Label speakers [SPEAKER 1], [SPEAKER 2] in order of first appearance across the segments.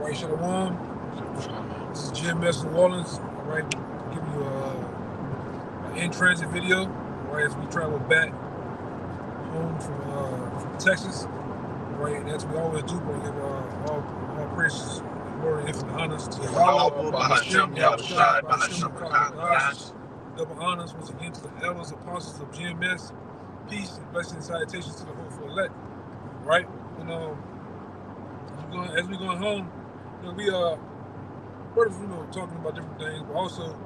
[SPEAKER 1] Right, Shalom. This is Gms New Orleans. All right, giving you an in-transit video. All right, as we travel back home from Texas. All right, and as we always do, we'll give all praises, glory, and infinite honors to double honors once again to the elders, apostles of GMS. Peace and blessings and salutations to the hopeful elect. Right, and as we going home, we talking about different things, but also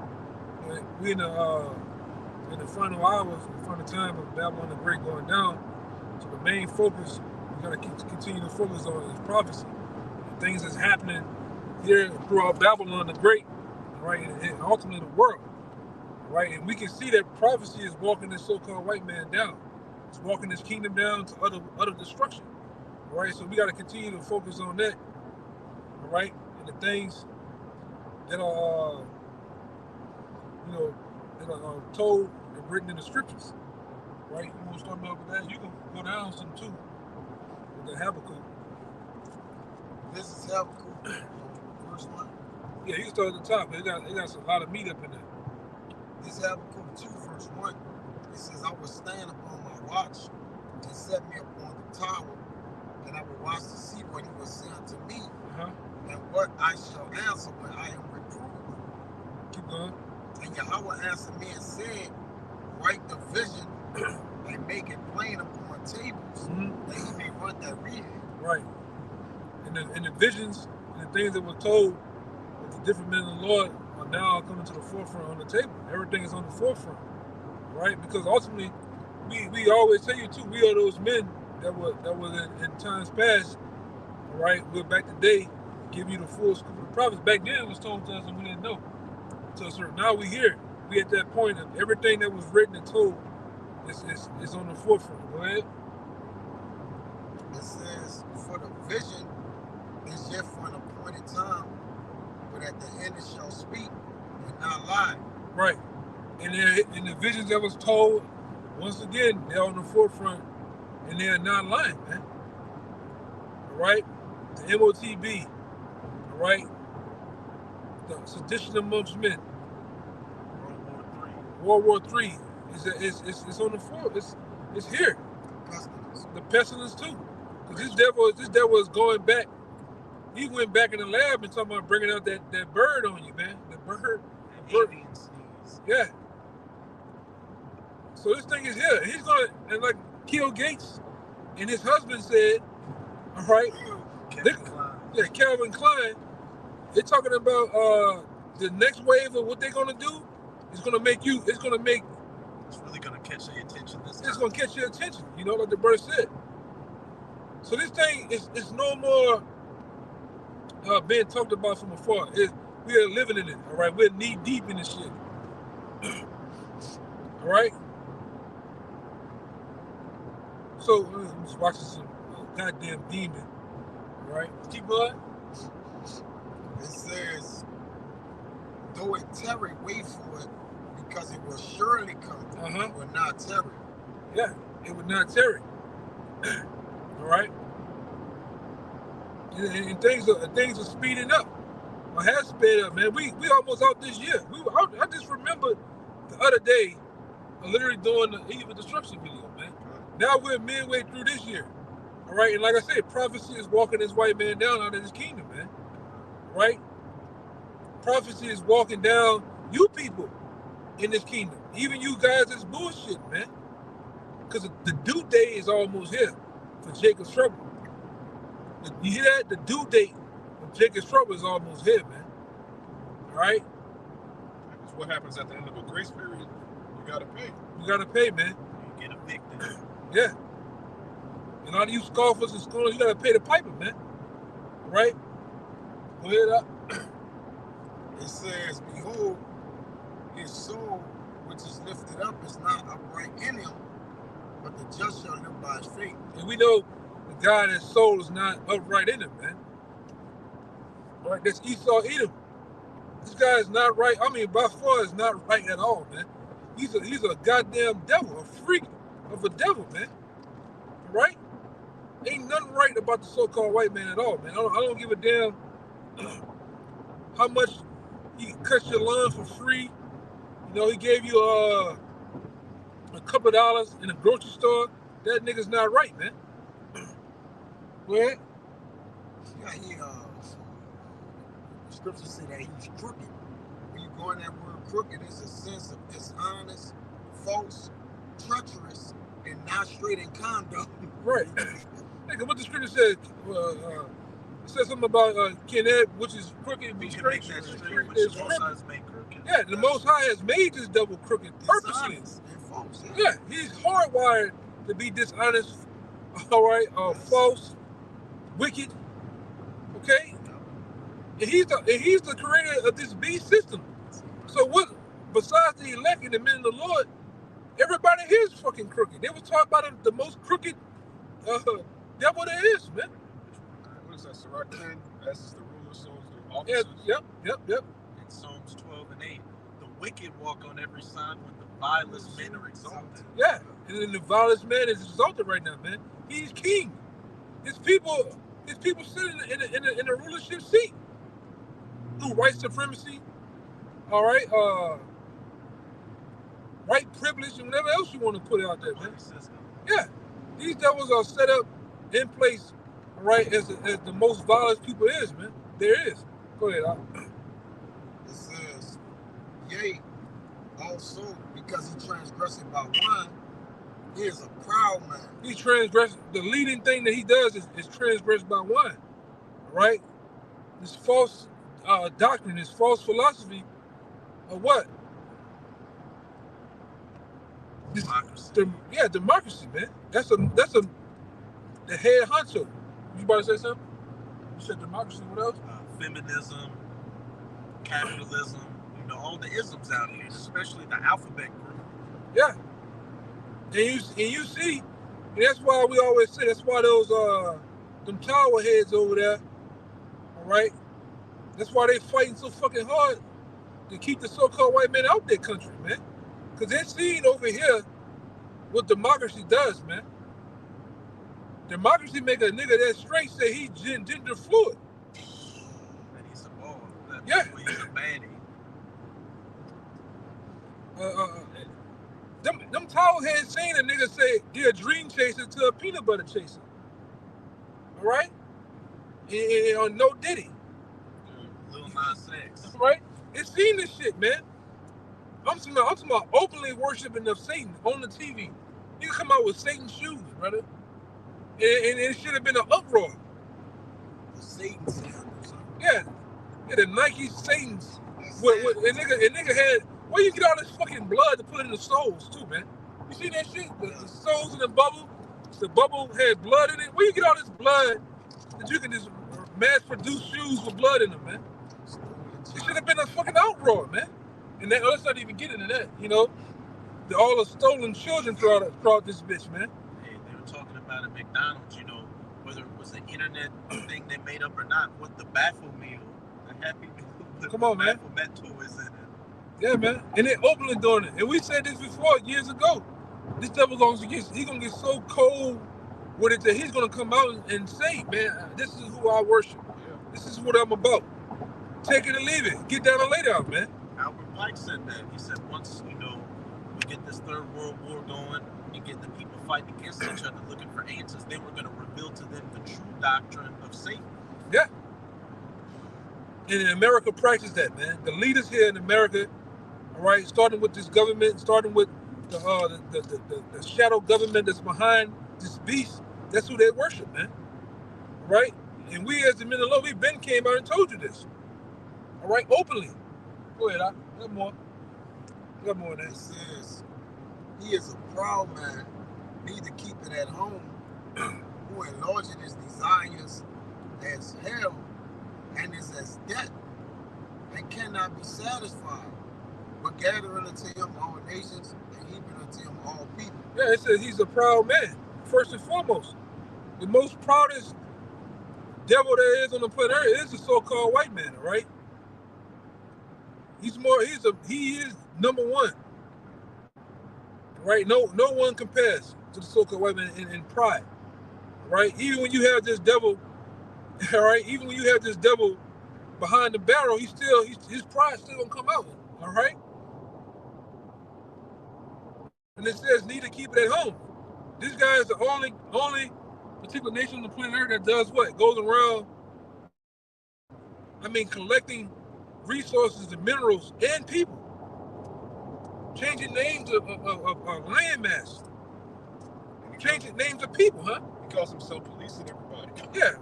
[SPEAKER 1] we in the final hours, the final time of Babylon the Great going down. So the main focus we gotta continue to focus on is prophecy, the things that's happening here throughout Babylon the Great, right, and ultimately the world, right. And we can see that prophecy is walking this so-called white man down. It's walking this kingdom down to utter destruction. Right, so we got to continue to focus on that, all right, and the things that are, that are told and written in the scriptures, right? You want to start me off with that? You can go down some too with the Habakkuk.
[SPEAKER 2] This is Habakkuk, verse 1.
[SPEAKER 1] Yeah, you can start at the top. It got a lot of meat up in there.
[SPEAKER 2] This is Habakkuk 2, verse 1. It says, "I will stand upon my watch and set me upon the tower, and I will watch to see what he will say unto me, and what I shall answer when I am reproved."
[SPEAKER 1] Keep going.
[SPEAKER 2] And Yahweh answered me and said, "Write the vision and make it plain upon tables, that he may run that read it."
[SPEAKER 1] Right. And the visions and the things that were told with the different men of the Lord are now coming to the forefront on the table. Everything is on the forefront, right? Because ultimately, we always tell you too, we are those men that was in times past, all right, we're back today, give you the full scoop of the prophets. Back then it was told to us and we didn't know. So now we here. We at that point of everything that was written and told is on the forefront. Go ahead.
[SPEAKER 2] It says, "For the vision is yet for an appointed time, but at the end it shall speak and not lie."
[SPEAKER 1] Right. And the visions that was told, once again, they're on the forefront. And they are not lying, man. All right? The MOTB, all right? The sedition amongst men. World War III. It's on the floor. It's here. The pestilence too. Because this devil is going back. He went back in the lab and talking about bringing out that bird on you, man. The bird. Yeah. So this thing is here. He's gonna kill Gates, and his husband said, all right, Calvin Klein, they're talking about the next wave of what they're gonna do is gonna make it's
[SPEAKER 3] really gonna catch your attention this time.
[SPEAKER 1] It's gonna catch your attention, like the bird said. So this thing is no more being talked about from afar. We are living in it, all right? We're knee deep in this shit. All right? So I'm just watching some goddamn demon, right? Keep going.
[SPEAKER 2] It says, "Though it tarry, wait for it, because it will surely come. It will not tarry."
[SPEAKER 1] Yeah, it would not tarry. All right. And things are speeding up. Or has sped up, man. We almost out this year. I just remember the other day, literally doing the Eve of Destruction video, man. Now we're midway through this year, all right? And like I said, prophecy is walking this white man down out of his kingdom, man, right? Prophecy is walking down you people in this kingdom. Even you guys that's bullshit, man. Because the due date is almost here for Jacob's trouble. You hear that? The due date of Jacob's trouble is almost here, man. All right?
[SPEAKER 3] That's what happens at the end of a grace period. You got to pay.
[SPEAKER 1] You got to pay, man.
[SPEAKER 3] You get evicted.
[SPEAKER 1] Yeah. And all you scoffers and scorners, you got to pay the piper, man. All right? Go ahead up.
[SPEAKER 2] It says, "Behold, his soul which is lifted up is not upright in him, but the just shall live by his faith."
[SPEAKER 1] And we know the guy that's soul is not upright in him, man. Right? That's Esau Edom. This guy is not right. I mean, by far is not right at all, man. He's a goddamn devil, a freak of a devil, man. Right? Ain't nothing right about the so-called white man at all, man. I don't give a damn how much he cuts your lawn for free. You know, he gave you a couple of dollars in a grocery store. That nigga's not right, man. Go ahead.
[SPEAKER 2] Yeah, the scripture say that he's crooked. When you go in that word crooked, it's a sense of dishonest, false, treacherous, and not straight in conduct.
[SPEAKER 1] Right. Nigga, what the scripture says, it says something about Kenneth, which is crooked, be straight.
[SPEAKER 3] That straight,
[SPEAKER 1] Crooked
[SPEAKER 3] which
[SPEAKER 1] is
[SPEAKER 3] the Most
[SPEAKER 1] crooked.
[SPEAKER 3] High has made crooked.
[SPEAKER 1] Yeah, the Most High has made this devil crooked purposely.
[SPEAKER 2] Dishonest and false.
[SPEAKER 1] Yeah, he's hardwired to be dishonest, all right, false, wicked, okay? And he's the creator of this beast system. So what? Besides the elect and the men of the Lord, everybody here is fucking crooked. They was talking about the most crooked devil there is, man.
[SPEAKER 3] What is that? Sirach 10, as is the ruler, so is the officers.
[SPEAKER 1] Yep.
[SPEAKER 4] In Psalms 12 and 8, the wicked walk on every side when the vilest men are exalted.
[SPEAKER 1] Yeah, and then the vilest man is exalted right now, man. He's king. His people sitting in a rulership seat through white supremacy. All right, white privilege and whatever else you want to put out there, man. Yeah, these devils are set up in place, all right, as the most violent people is, man. There is. Go ahead, Al.
[SPEAKER 2] It says, yea, also because he transgressed by one, he is a proud man.
[SPEAKER 1] He transgressed. The leading thing that he does is transgress by one, all right? This false doctrine, this false philosophy of what?
[SPEAKER 4] Democracy.
[SPEAKER 1] Democracy, man. That's the head honcho. You about to say something? You said democracy. What else?
[SPEAKER 4] Feminism, capitalism, all the isms out here, especially the alphabet group.
[SPEAKER 1] Yeah. And you see, and that's why we always say, that's why those them tower heads over there, all right? That's why they fighting so fucking hard to keep the so-called white men out their country, man. Because they're seeing over here what democracy does, man. Democracy make a nigga that straight say he gender fluid.
[SPEAKER 4] And he's a ball.
[SPEAKER 1] Yeah.
[SPEAKER 4] He's a baddie.
[SPEAKER 1] Them tall heads seen a nigga say he a dream chaser to a peanut butter chaser. All right? And on No Diddy.
[SPEAKER 4] Lil Nas X.
[SPEAKER 1] Right? It's seen this shit, man. I'm talking about openly worshiping of Satan on the TV. You can come out with Satan's shoes, brother. And it should have been an uproar.
[SPEAKER 2] The Satan's sandals.
[SPEAKER 1] Yeah, the Nike Satan's. What a nigga had. Where you get all this fucking blood to put in the soles too, man? You see that shit? The soles in the bubble had blood in it. Where you get all this blood that you can just mass produce shoes with blood in them, man? It should have been a fucking outroar, man. And let's not even get into that, all the stolen children throughout this bitch, man.
[SPEAKER 4] Hey, they were talking about at McDonald's, whether it was an internet thing they made up or not, what the baffle meal, the Happy Meal,
[SPEAKER 1] Come on, man.
[SPEAKER 4] Baffle is in it.
[SPEAKER 1] Yeah, man. And they're openly doing it. And we said this before years ago. This devil gonna get so cold with it that he's gonna come out and say, man, this is who I worship.
[SPEAKER 3] Yeah.
[SPEAKER 1] This is what I'm about. Take it or leave it. Get down and lay down, man.
[SPEAKER 4] Albert Pike said that. He said once, we get this third world war going and get the people fighting against each other looking for answers, then we're going to reveal to them the true doctrine of Satan.
[SPEAKER 1] Yeah. And America practices that, man. The leaders here in America, all right, starting with this government, starting with the shadow government that's behind this beast, that's who they worship, man. Right? And we as the men of the Lord, we been came out and told you this. All right, openly. Go ahead, I got more. Got more than
[SPEAKER 2] It
[SPEAKER 1] that.
[SPEAKER 2] says, he is a proud man, neither keep it at home, who enlarging his desires as hell, and is as death, and cannot be satisfied, but gathering unto him all nations, and heaping unto him all people.
[SPEAKER 1] Yeah, it says he's a proud man, first and foremost. The most proudest devil there is on the planet Earth is the so-called white man, all right? He is number one. Right? No one compares to the so-called white man in pride. Right? Even when you have this devil, all right, behind the barrel, his pride still gonna come out. All right. And it says need to keep it at home. This guy is the only particular nation on the planet Earth that does what? Goes around, collecting resources and minerals and people. Changing names of land mass. Changing names of people, huh?
[SPEAKER 3] He calls himself policing everybody.
[SPEAKER 1] Yeah.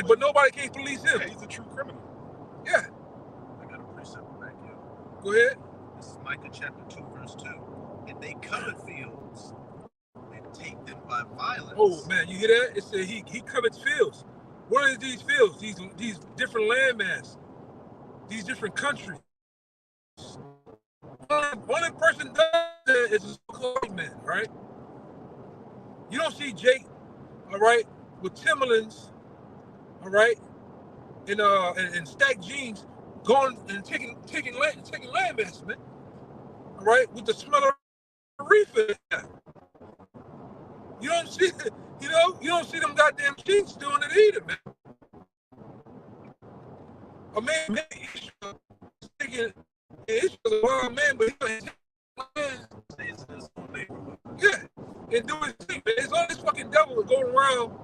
[SPEAKER 1] But nobody can police him.
[SPEAKER 3] Yeah, he's a true criminal.
[SPEAKER 1] Yeah.
[SPEAKER 4] I got a precept back here.
[SPEAKER 1] Go ahead.
[SPEAKER 4] This is Micah chapter 2, verse 2. And they covet fields and take them by violence.
[SPEAKER 1] Oh man, you hear that? It said he covets fields. What are these fields? These different land mass. These different countries. Only person does that is a so-called man, right? You don't see Jake, all right, with Timberlands, all right, and stacked jeans going and taking land mass, man. All right, with the smell of reefer. You don't see them goddamn jeans doing it either, man. A man, maybe Israel's a wild man, but yeah, and do his thing, man. It's all this fucking devil going around.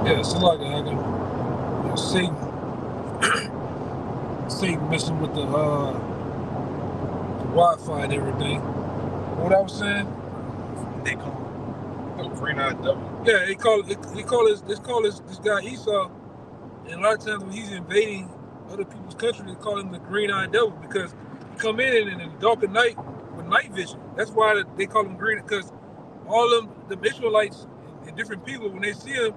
[SPEAKER 1] Yeah, it's like Satan messing with the Wi-Fi and everything. What I was saying?
[SPEAKER 4] They call
[SPEAKER 3] No, green-eyed devil.
[SPEAKER 1] Yeah, they call this guy Esau, and a lot of times when he's invading other people's country, they call him the green-eyed devil because he come in the dark of night with night vision. That's why they call him green, because all them the Israelites and different people, when they see him,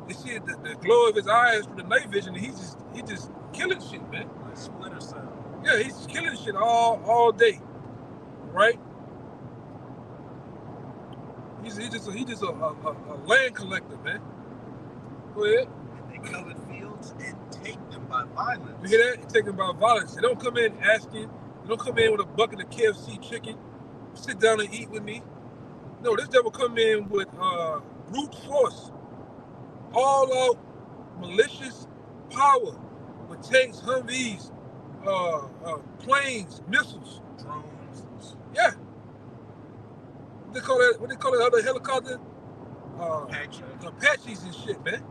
[SPEAKER 1] they see the glow of his eyes from the night vision, and he just killing shit, man.
[SPEAKER 4] like Splinter Cell.
[SPEAKER 1] Yeah, he's killing shit all day, right? He's just a land collector, man. Go ahead.
[SPEAKER 4] And they covet fields and take them by violence.
[SPEAKER 1] You hear that? They take them by violence. They don't come in asking. They don't come in with a bucket of KFC chicken. Sit down and eat with me. No, this devil come in with brute force, all out malicious power with tanks, Humvees, planes, missiles,
[SPEAKER 4] Drones.
[SPEAKER 1] yeah. What they call it? Other helicopter? Apaches and shit, man.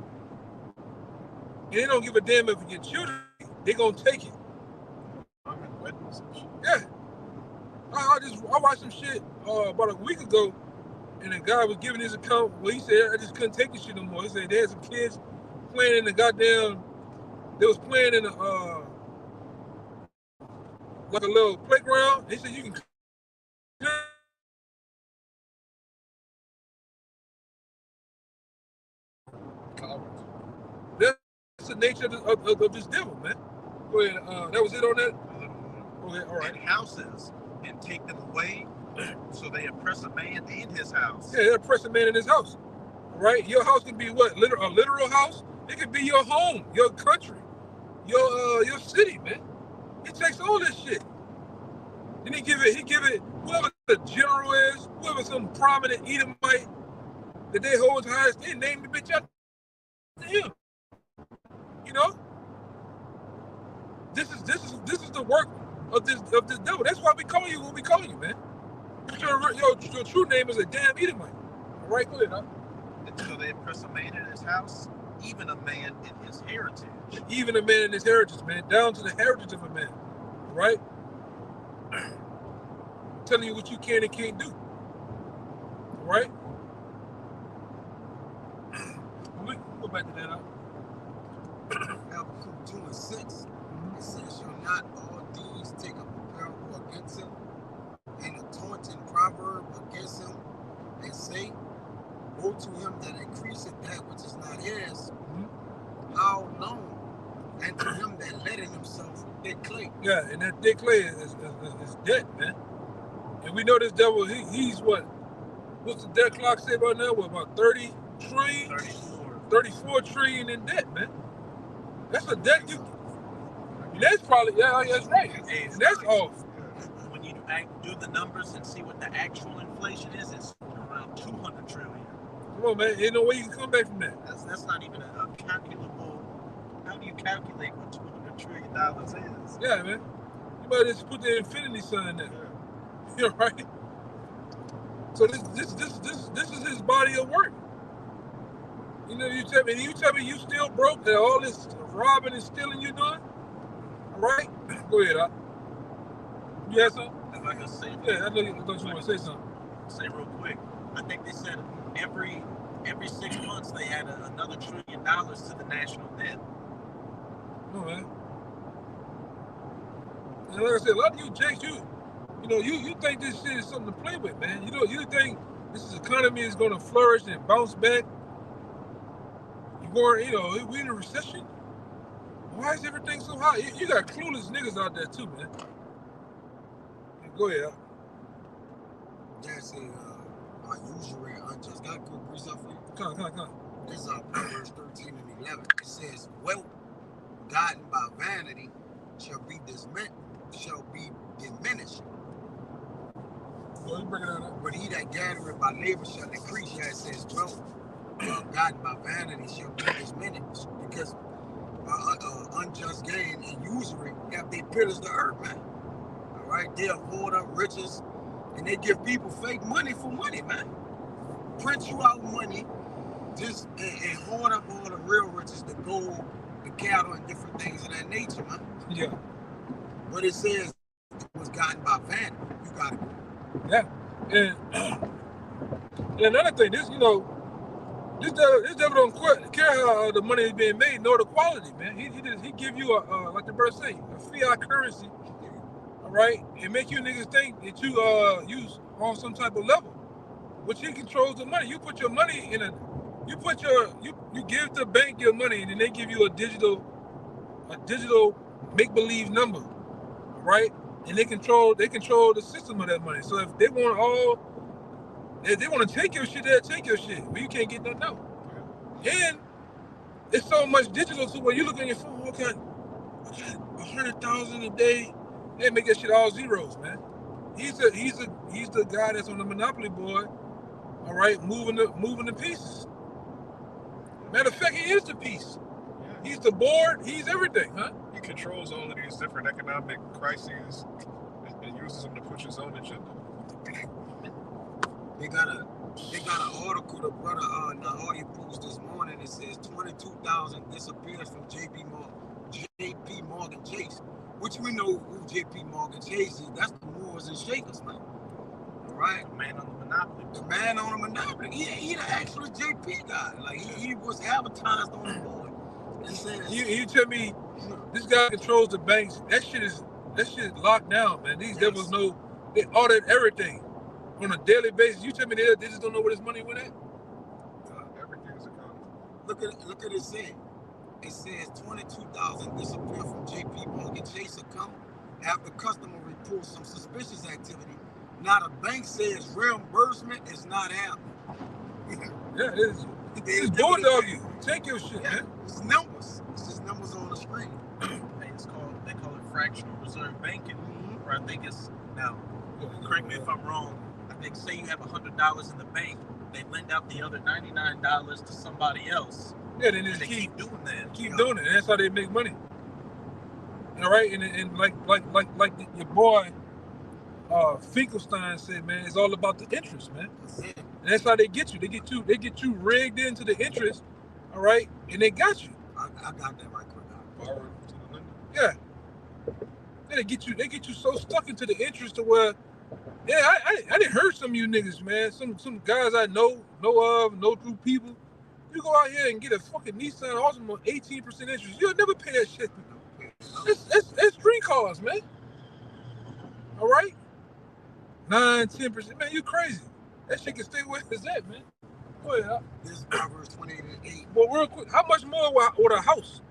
[SPEAKER 1] And they don't give a damn if you get children. They gonna take it.
[SPEAKER 3] I'm in weddings and shit.
[SPEAKER 1] Yeah. I watched some shit about a week ago, and the guy was giving his account where he said, I just couldn't take this shit no more. He said they had some kids playing in the goddamn, they was playing in a, like a little playground. They said you can
[SPEAKER 3] Cowards.
[SPEAKER 1] that's the nature of this devil, man. Go ahead. That was it on that? Okay, all right.
[SPEAKER 4] And houses and take them away, so they oppress a man in his house.
[SPEAKER 1] Yeah, they oppress a man in his house. Right? Your house can be what? A literal house? It could be your home, your country, your city, man. He takes all this shit. And he give it, whoever the general is, whoever some prominent Edomite that they hold his highest, they name the bitch after him. You know? This is the work of this devil. That's why we call you what we call you, man. Your true name is a damn Edomite. All right, go ahead, huh?
[SPEAKER 4] So they oppress a man in his house, even a man in his heritage.
[SPEAKER 1] Even a man in his heritage, man, down to the heritage of a man, right? Telling you what you can and can't do, right? We go back to that, huh?
[SPEAKER 2] Habakkuk 2 and 6. It says, shall not all these take up a parable against him, and a taunting proverb against him, and say, woe to him that increaseth that which is not his, how long? And to him that letteth himself thick clay.
[SPEAKER 1] Yeah, and that thick clay is dead, man. And we know this devil, he's what? What's the debt clock say right now? What, about 30 trillion? 34 trillion in debt, man. That's a debt you. That's probably, yeah, that's right. And that's off.
[SPEAKER 4] When you do the numbers and see what the actual inflation is, it's around 200 trillion.
[SPEAKER 1] Come on, man. Ain't no way you can come back from that.
[SPEAKER 4] That's not even a calculable. How do you calculate what $200 trillion is?
[SPEAKER 1] Yeah, man. You better just put the infinity sign there. You're right. So this is his body of work. You know, you tell me you still broke and all this robbing and stealing you doing? All right? Go ahead, huh? You have something?
[SPEAKER 4] If I can say,
[SPEAKER 1] yeah, I thought you want to say something.
[SPEAKER 4] Say real quick. I think they said every 6 months they add another $1 trillion to the national debt.
[SPEAKER 1] Oh, man. And like I said, a lot of you Jakes, you think this shit is something to play with, man. You think this economy is going to flourish and bounce back. We're in a recession. Why is everything so high? You got clueless niggas out there too, man. Go ahead.
[SPEAKER 2] That's usury and unjust. Got a good breeze up for you.
[SPEAKER 1] Come on.
[SPEAKER 2] This is Proverbs 13 and 11. It says, wealth gotten by vanity shall be diminished.
[SPEAKER 1] Well, you bring it out.
[SPEAKER 2] But he that gathereth by labor shall increase. Yeah, it says wealth gotten by vanity shall be diminished, because unjust gain and usury have they pillars the earth, man. All right, they hoard up riches, and they give people fake money for money, man. Print you out money, just and hoard up all the real riches, the gold, the cattle, and different things of that nature, man.
[SPEAKER 1] Yeah.
[SPEAKER 2] But it says it was gotten by vanity. You got it.
[SPEAKER 1] Yeah. And another thing, this devil don't care how the money is being made, nor the quality, man. He give you like the verse say, a fiat currency, all right, and make you niggas think that you use on some type of level, which he controls the money. You put your money in you give the bank your money, and then they give you a digital make-believe number, all right, and they control the system of that money. So if they want to take your shit, they'll take your shit. But you can't get nothing out. And it's so much digital, so when you look on your phone, I got 100,000 a day. They make that shit all zeros, man. He's the guy that's on the monopoly board, all right, moving the pieces. Matter of fact, he is the piece. He's the board. He's everything, huh?
[SPEAKER 3] He controls all of these different economic crises and uses them to push his own agenda.
[SPEAKER 2] They got an article the brother Naudi posted this morning. It says 22,000 disappears from JP Morgan Chase, which we know who JP Morgan Chase is. That's the movers and shakers, man. All right,
[SPEAKER 4] the man on the monopoly.
[SPEAKER 2] The man on the monopoly. He the actual JP guy. Like he was advertised on the board. It says,
[SPEAKER 1] you tell me this guy controls the banks. That shit is locked down, man. These devils know, they audit everything on a daily basis. You tell me they just don't know where this money went at?
[SPEAKER 3] Everything is accounted.
[SPEAKER 2] Look at it saying. It says 22,000 disappear from JP Morgan Chase account after customer reports some suspicious activity. Now the bank says reimbursement is not happening.
[SPEAKER 1] Yeah, it is. It's bulldog you. Take your shit, man.
[SPEAKER 2] It's numbers. It's just numbers on the screen.
[SPEAKER 4] They call it fractional reserve banking. Or I think it's now. Correct me if I'm wrong. I think say you have $100 in the bank, they lend out the other $99 to somebody else.
[SPEAKER 1] Yeah, they just keep
[SPEAKER 4] doing that.
[SPEAKER 1] Keep doing it. That's how they make money. All right, and like your boy Finkelstein said, man, it's all about the interest, man. And that's how they get you. They get you rigged into the interest, all right, and they got you.
[SPEAKER 2] I got that right quick.
[SPEAKER 3] Borrowed to the lender.
[SPEAKER 1] Yeah. They get you so stuck into the interest to where, yeah, I didn't hurt some of you niggas, man. Some guys I know through people. You go out here and get a fucking Nissan Altima 18% interest. You'll never pay that shit. It's street cars, man. All right, 9-10%. Man, you crazy. That shit can stay where it's at, man. Go ahead.
[SPEAKER 2] This Proverbs 28:8.
[SPEAKER 1] Well, real quick, how much more with a house?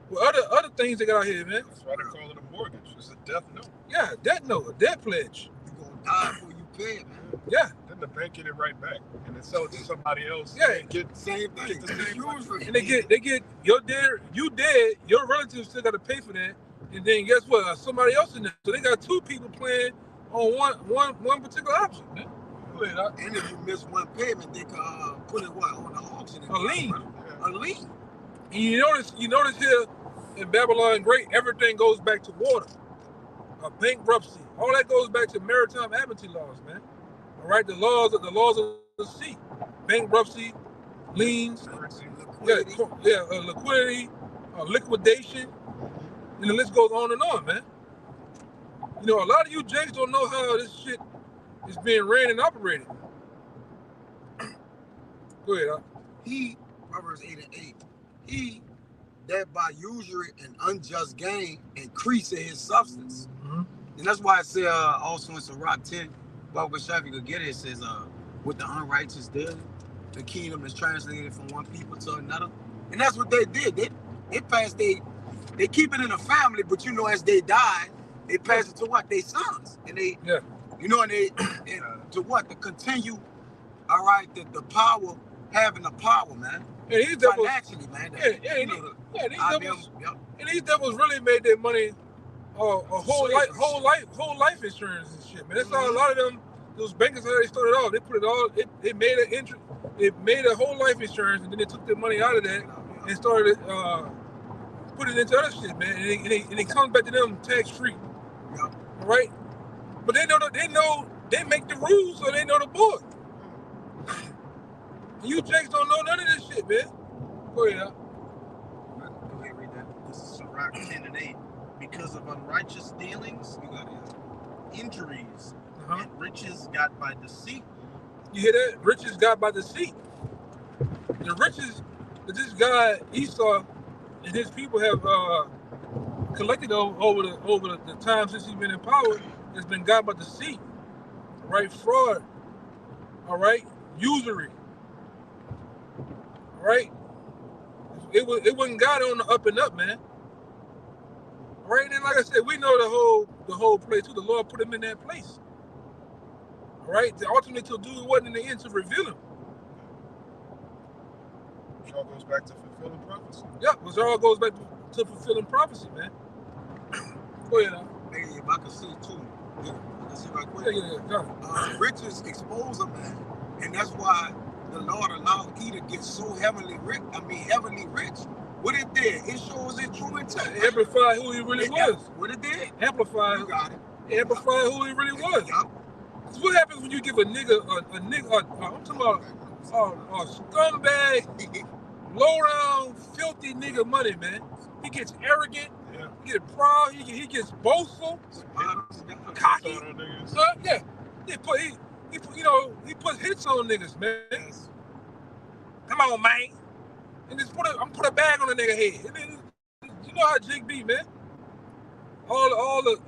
[SPEAKER 1] With other things they got out here, man.
[SPEAKER 3] That's why they call it a mortgage. It's a death note.
[SPEAKER 1] Yeah, debt note, a debt pledge.
[SPEAKER 2] You gonna die before you pay it, man.
[SPEAKER 1] Yeah.
[SPEAKER 3] Then the bank get it right back, and then sell it to somebody else.
[SPEAKER 1] Yeah.
[SPEAKER 3] Get
[SPEAKER 2] Same thing.
[SPEAKER 3] Get the same money.
[SPEAKER 1] And they get you dead, your relatives still got to pay for that, and then guess what? Somebody else in there. So they got two people playing on one particular option, man. Go ahead,
[SPEAKER 2] and if you miss one payment, they can put it on the auction.
[SPEAKER 1] A lien.
[SPEAKER 2] A lien.
[SPEAKER 1] And you notice here in Babylon Great, everything goes back to water, bankruptcy. All that goes back to maritime amity laws, man. All right, the laws of the sea, bankruptcy, liens, liquidity, liquidation, and the list goes on and on, man. You know, a lot of you jakes don't know how this shit is being ran and operated. Go ahead.
[SPEAKER 2] Proverbs 8:8. He that by usury and unjust gain increasing his substance.
[SPEAKER 1] Mm-hmm.
[SPEAKER 2] And that's why I say also in Sirach 10, Bible Shafi could get it, it says, with the unrighteous dealing, the kingdom is translated from one people to another. And that's what they did. They passed they keep it in a family, but you know, as they die, they pass it to what? Their sons. And they you know, and to what? To continue, all right, the power, having the power, man.
[SPEAKER 1] And these devils,
[SPEAKER 2] financially, man.
[SPEAKER 1] These devils really made their money whole life insurance and shit, man. That's how a lot of them, those bankers, how they started off. They put it all, they made an interest, they made a whole life insurance, and then they took their money out of that and started put it into other shit, man. And it comes back to them tax free, right? But they they make the rules, so they know the board. You jakes don't know none of this shit, man. Go ahead.
[SPEAKER 4] Go ahead, read that. This is Sirach 10:8. Because of unrighteous dealings, you got injuries, and riches got by deceit.
[SPEAKER 1] You hear that? Riches got by deceit. The riches that this guy Esau and his people have collected over the time since he's been in power has been got by deceit, right? Fraud, all right, usury. Right? It wasn't God on the up and up, man. Right? And like I said, we know the whole place too. The Lord put him in that place. All right? Ultimately to do it wasn't in the end to reveal him.
[SPEAKER 3] Which all goes back to fulfilling prophecy.
[SPEAKER 1] Yeah, which all goes back to fulfilling prophecy, man. Go ahead.
[SPEAKER 2] Hey, if I can see too. I can see right quick.
[SPEAKER 1] Yeah.
[SPEAKER 2] Riches expose a man. And that's why the Lord allowed E to get so heavenly rich. What it did, it shows his true intent.
[SPEAKER 1] Amplify who he really was.
[SPEAKER 2] What it did?
[SPEAKER 1] Amplify.
[SPEAKER 2] You got it.
[SPEAKER 1] Amplify who he really was. Because what happens when you give a nigga, I'm talking about a scumbag, low-down, filthy nigga money, man. He gets arrogant.
[SPEAKER 3] Yeah.
[SPEAKER 1] He gets proud. He gets boastful. Cocky. He puts hits on niggas, man.
[SPEAKER 2] Yes.
[SPEAKER 1] Come on, man. And just put a bag on the nigga head. And then, you know how Jake be, man. All the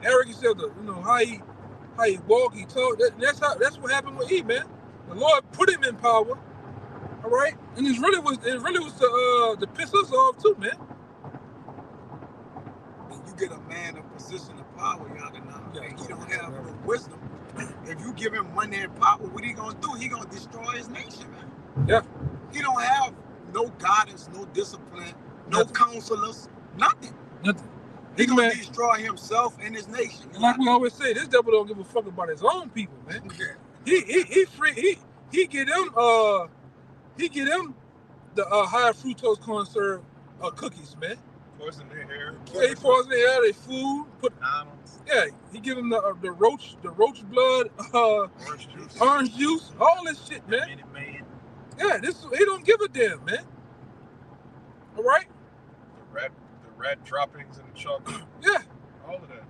[SPEAKER 1] arrogance of how he walk, he talk. That's what happened with E, man. The Lord put him in power. All right? And it really was to piss us off too, man.
[SPEAKER 2] When you get a man in position of power, and he don't have no wisdom. If you give him money and power, what he gonna do? He gonna destroy his nation, man.
[SPEAKER 1] Yeah.
[SPEAKER 2] He don't have no guidance, no discipline, no counselors, nothing. He gonna destroy himself and his nation.
[SPEAKER 1] And like we always say, this devil don't give a fuck about his own people, man. He free. He get him the high fructose corn syrup cookies, man.
[SPEAKER 3] poison their hair.
[SPEAKER 1] Yeah, he poison their hair, their food. Yeah, he give them the roach blood, orange juice, all this shit, man. Yeah, he don't give a damn, man. All right.
[SPEAKER 3] The rat droppings and the chocolate.
[SPEAKER 1] Yeah.
[SPEAKER 3] All of that.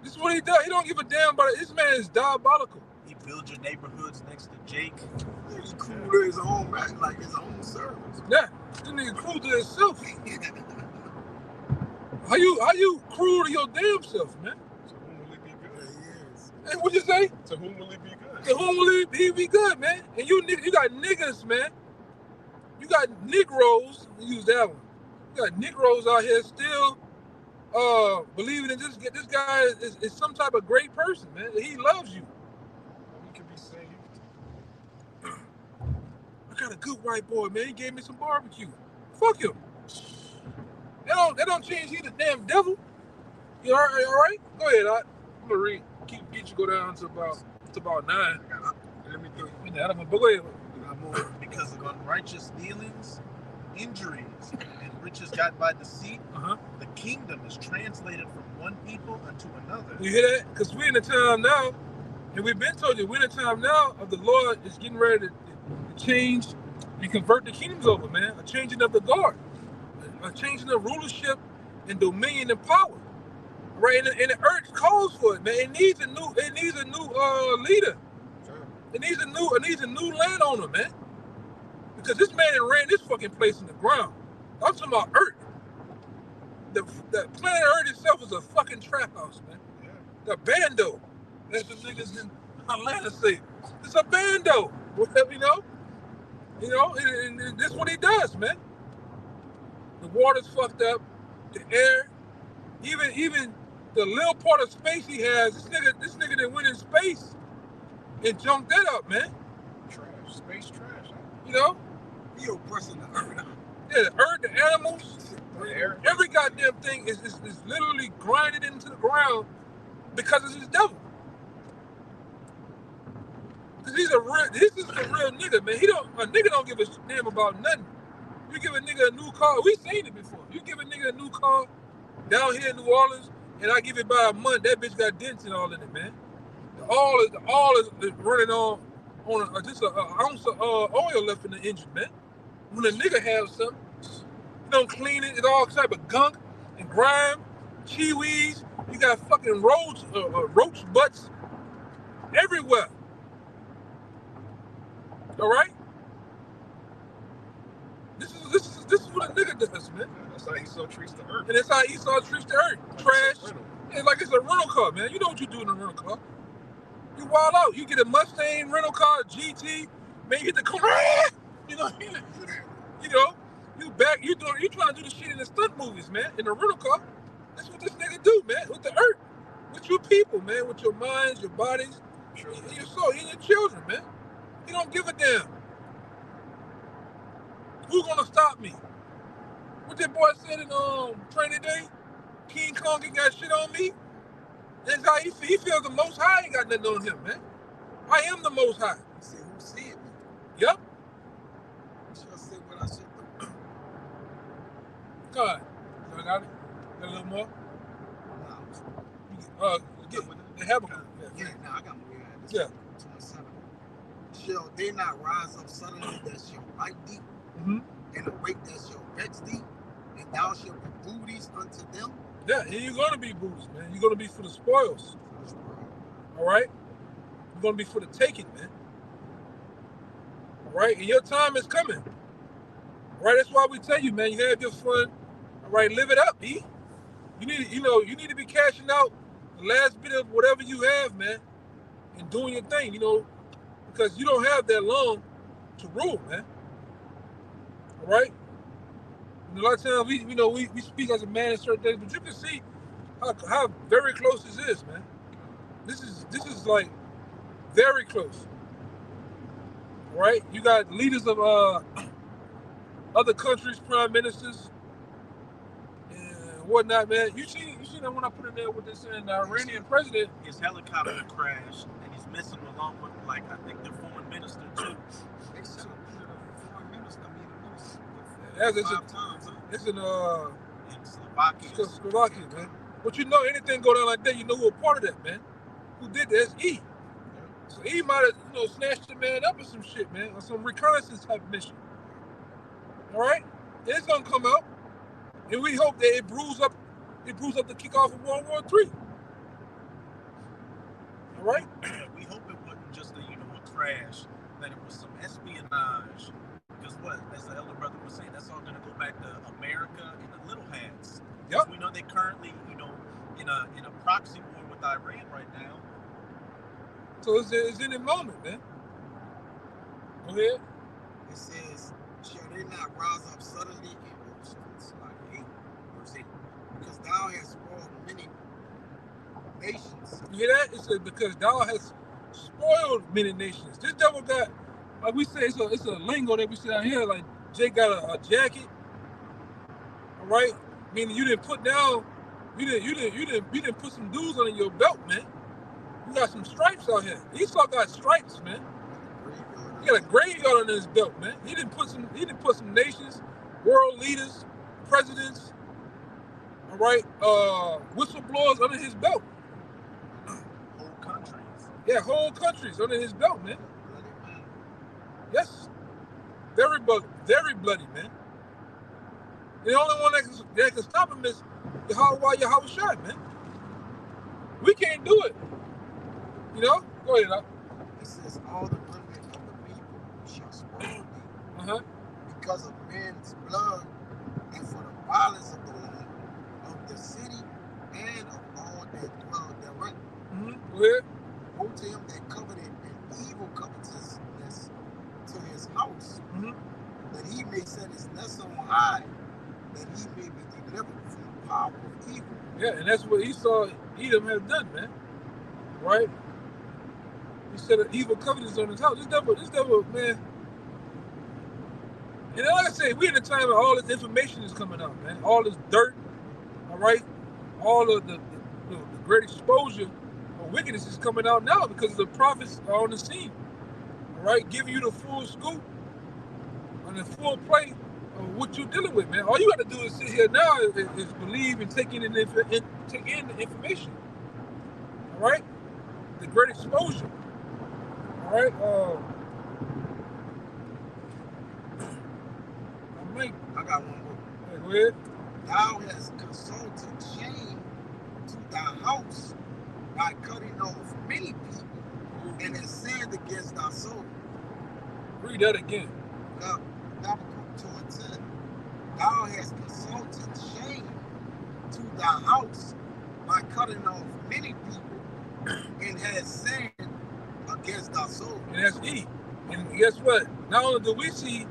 [SPEAKER 1] This is what he does. He don't give a damn about it. This man is diabolical.
[SPEAKER 4] He builds your neighborhoods next to Jake.
[SPEAKER 2] He's cool to his own back, like his own servants.
[SPEAKER 1] Yeah, this nigga cruel to himself. How you cruel to your damn self, man?
[SPEAKER 3] To whom will he be good?
[SPEAKER 2] He is.
[SPEAKER 1] Hey, what you say?
[SPEAKER 3] To whom will he be good?
[SPEAKER 1] To whom will he be good, man? And you got niggas, man. You got Negroes. Use that one. You got Negroes out here still believing in this guy is some type of great person, man. He loves you.
[SPEAKER 3] He can be saved.
[SPEAKER 1] I got a good white boy, man. He gave me some barbecue. Fuck him. That don't change. He's the damn devil. You all right? Go ahead. I'm gonna read. Get you go down to about 9.
[SPEAKER 2] Let me do it.
[SPEAKER 1] But go ahead.
[SPEAKER 4] Because of unrighteous dealings, injuries, and riches got by deceit, the kingdom is translated from one people unto another.
[SPEAKER 1] You hear that? Because we're in the time now, and we've been told you we're in the time now of the Lord is getting ready to change and convert the kingdoms over, man. A changing of the guard, a changing of rulership and dominion and power. Right, and the earth calls for it, man. It needs a new leader. It needs a new landowner, man. Because this man ran this fucking place in the ground. I'm talking about Earth. The planet Earth itself is a fucking trap house, man. Yeah. The bando. That's the niggas in Atlanta say. It's a bando. Whatever, you know, and this is what he does, man. The water's fucked up. The air, even the little part of space he has. This nigga that went in space and junked that up, man.
[SPEAKER 3] Trash, space trash.
[SPEAKER 2] You know, he oppressing the earth.
[SPEAKER 1] Yeah, the earth, the animals, every goddamn thing is literally grinded into the ground because it's his devil. Cause this is a real nigga, man. A nigga don't give a damn about nothing. You give a nigga a new car, we seen it before. You give a nigga a new car down here in New Orleans, and I give it by a month, that bitch got dents and all in it, man. The all is running on just an ounce of oil left in the engine, man. When a nigga has something, you don't clean it, it's all type of gunk and grime, chiweeds. You got fucking roach butts everywhere. All right? This is what a nigga does, man.
[SPEAKER 3] That's how Esau treats the earth.
[SPEAKER 1] And that's how Esau treats the earth. Trash. It's like it's a rental car, man. You know what you do in a rental car. You wild out. You get a Mustang rental car, GT, man, you hit the car. You trying to do the shit in the stunt movies, man, in the rental car. That's what this nigga do, man, with the earth. With your people, man, with your minds, your bodies, and your soul, and your children, man. He don't give a damn. Who's gonna stop me? What that boy said in Training Day? King Kong ain't got shit on me. That's how he feels the Most High ain't got nothing on him, man. I am the Most High.
[SPEAKER 2] He said, who see it?
[SPEAKER 1] Yep.
[SPEAKER 2] Shall say what I should do.
[SPEAKER 1] God. You got it? Got a little more?
[SPEAKER 2] No.
[SPEAKER 1] They have a
[SPEAKER 2] Yeah, no, I got more.
[SPEAKER 1] Yeah.
[SPEAKER 2] 27. Shall they not rise up suddenly that shall bite thee,
[SPEAKER 1] mm-hmm.
[SPEAKER 2] and awake that shall vex thee, and thou shalt be booties unto them?
[SPEAKER 1] Yeah, and you're going to be booties, man. You're going to be for the spoils. All right? You're going to be for the taking, man. All right? And your time is coming. All right? That's why we tell you, man, you have your fun. All right? Live it up, E. You need to be cashing out the last bit of whatever you have, man, and doing your thing, because you don't have that long to rule, man. All right? And a lot of times we speak as a man in certain things, but you can see how very close this is, man. This is like very close. All right? You got leaders of other countries, prime ministers, and whatnot, man. You see that when I put in there with this the Iranian president,
[SPEAKER 4] his helicopter crashed, and he's missing along with I think the foreign minister too.
[SPEAKER 2] 5 times, huh?
[SPEAKER 1] It's in
[SPEAKER 4] Slovakia,
[SPEAKER 1] man. But you know, anything go down like that, you know who a part of that, man. Who did that? It's E. So E might have, snatched the man up or some shit, man, or some reconnaissance type mission. All right, and it's gonna come out, and we hope that it brews up the kickoff of World War III. All right.
[SPEAKER 4] We hope it wasn't just a crash, that it was some espionage. Because as the elder brother was saying, that's all gonna go back to America and the little hats.
[SPEAKER 1] Yep.
[SPEAKER 4] We know they currently, in a proxy war with Iran right now.
[SPEAKER 1] So it's in the moment, man. Go ahead.
[SPEAKER 2] It says, shall they not rise up suddenly in it's like 8, verse 8, because thou hast spoiled many nations.
[SPEAKER 1] You hear that? It says, because thou hast spoiled many nations. This devil got, like we say, it's a lingo that we say out here, like Jay got a jacket. All right? Meaning you didn't put down, you didn't put some dudes under your belt, man. You got some stripes out here. Esau got stripes, man. He got a graveyard under his belt, man. He didn't put some nations, world leaders, presidents, all right, whistleblowers under his belt.
[SPEAKER 4] Whole countries.
[SPEAKER 1] Yeah, whole countries under his belt, man. Yes. Very bloody, man. The only one that can stop him is Yahweh Shai, man. We can't do it. Go ahead.
[SPEAKER 2] It says, all the remnant of the people shall spoil thee because of men's blood and for the violence of the land, of the city, and of all that dwell therein.
[SPEAKER 1] Go ahead.
[SPEAKER 2] Woe to him that coveted an evil covetousness to his house, that he may set his nest on high, that he may be delivered from the power of evil.
[SPEAKER 1] Yeah, and that's what Esau, Edom has done, man. Right? He said an evil covenant on his house. This devil, man. And like I say, we're in a time where all this information is coming out, man. All this dirt, all right? All of the great exposure of wickedness is coming out now because the prophets are on the scene, all right? Giving you the full scoop and the full play of what you're dealing with, man. All you got to do is sit here now is believe and take in the information, all right? The great exposure. All right.
[SPEAKER 2] I got one more.
[SPEAKER 1] Hey, go ahead.
[SPEAKER 2] Thou hast consulted shame to thy house by cutting off many people, and hast sinned against thy soul.
[SPEAKER 1] Read that again.
[SPEAKER 2] Habakkuk 2:10. Thou hast consulted shame to thy house by cutting off many people, and hast sinned against our soul.
[SPEAKER 1] And that's E. And guess what? Not only do we see